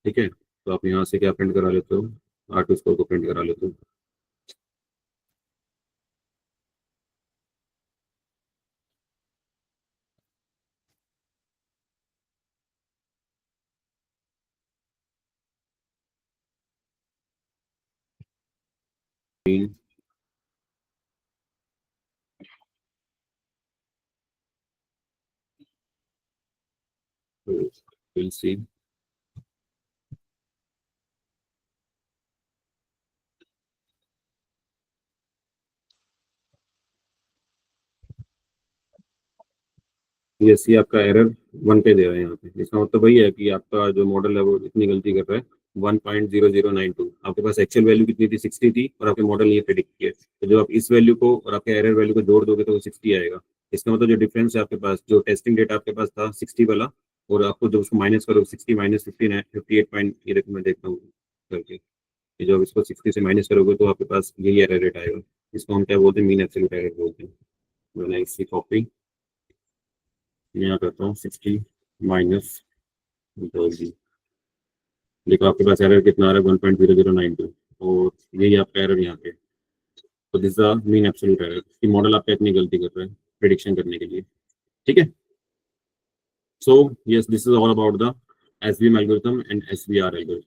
ठीक है, तो आप यहाँ से क्या प्रिंट करा लेते हो, R2 स्कोर को प्रिंट करा लेते हो। we'll see। यस, ये आपका एरर 1 पे दे रहा है यहाँ पे, इसका मतलब वही है कि आपका जो मॉडल है वो इतनी गलती कर रहा है 1.0092। आपके पास एक्चुअल वैल्यू कितनी थी, 60 थी, और आपके मॉडल ने ये प्रेडिक्ट किया, तो जो आप इस वैल्यू को और आपके एरर वैल्यू को जोड़ दोगे तो वो 60 आएगा। इसका मतलब जो डिफरेंस है आपके पास, जो टेस्टिंग डेटा आपके पास था 60 वाला, और आपको जब उसको माइनस करो 60 माइनस 15 58 पॉइंट, ये देखो मैं देखता हूँ करके, ये जो आप इसको 60 से माइनस करोगे तो आपके पास यही एरर रेट आएगा। इसको हम क्या बोलते हैं, मीन एब्सोल्यूट एरर बोलते हैं। मैंने इसकी कॉपी मैं यहाँ करता हूँ 60 माइनस, देखो आपके पास एरर कितना आ रहा है 1.0092, और यही आपका एरर यहाँ पे, तो this the mean absolute error कि मॉडल आपका इतनी गलती कर रहा है प्रेडिक्शन करने के लिए। ठीक है, so yes, this is all about the SVM algorithm and SVR algorithm.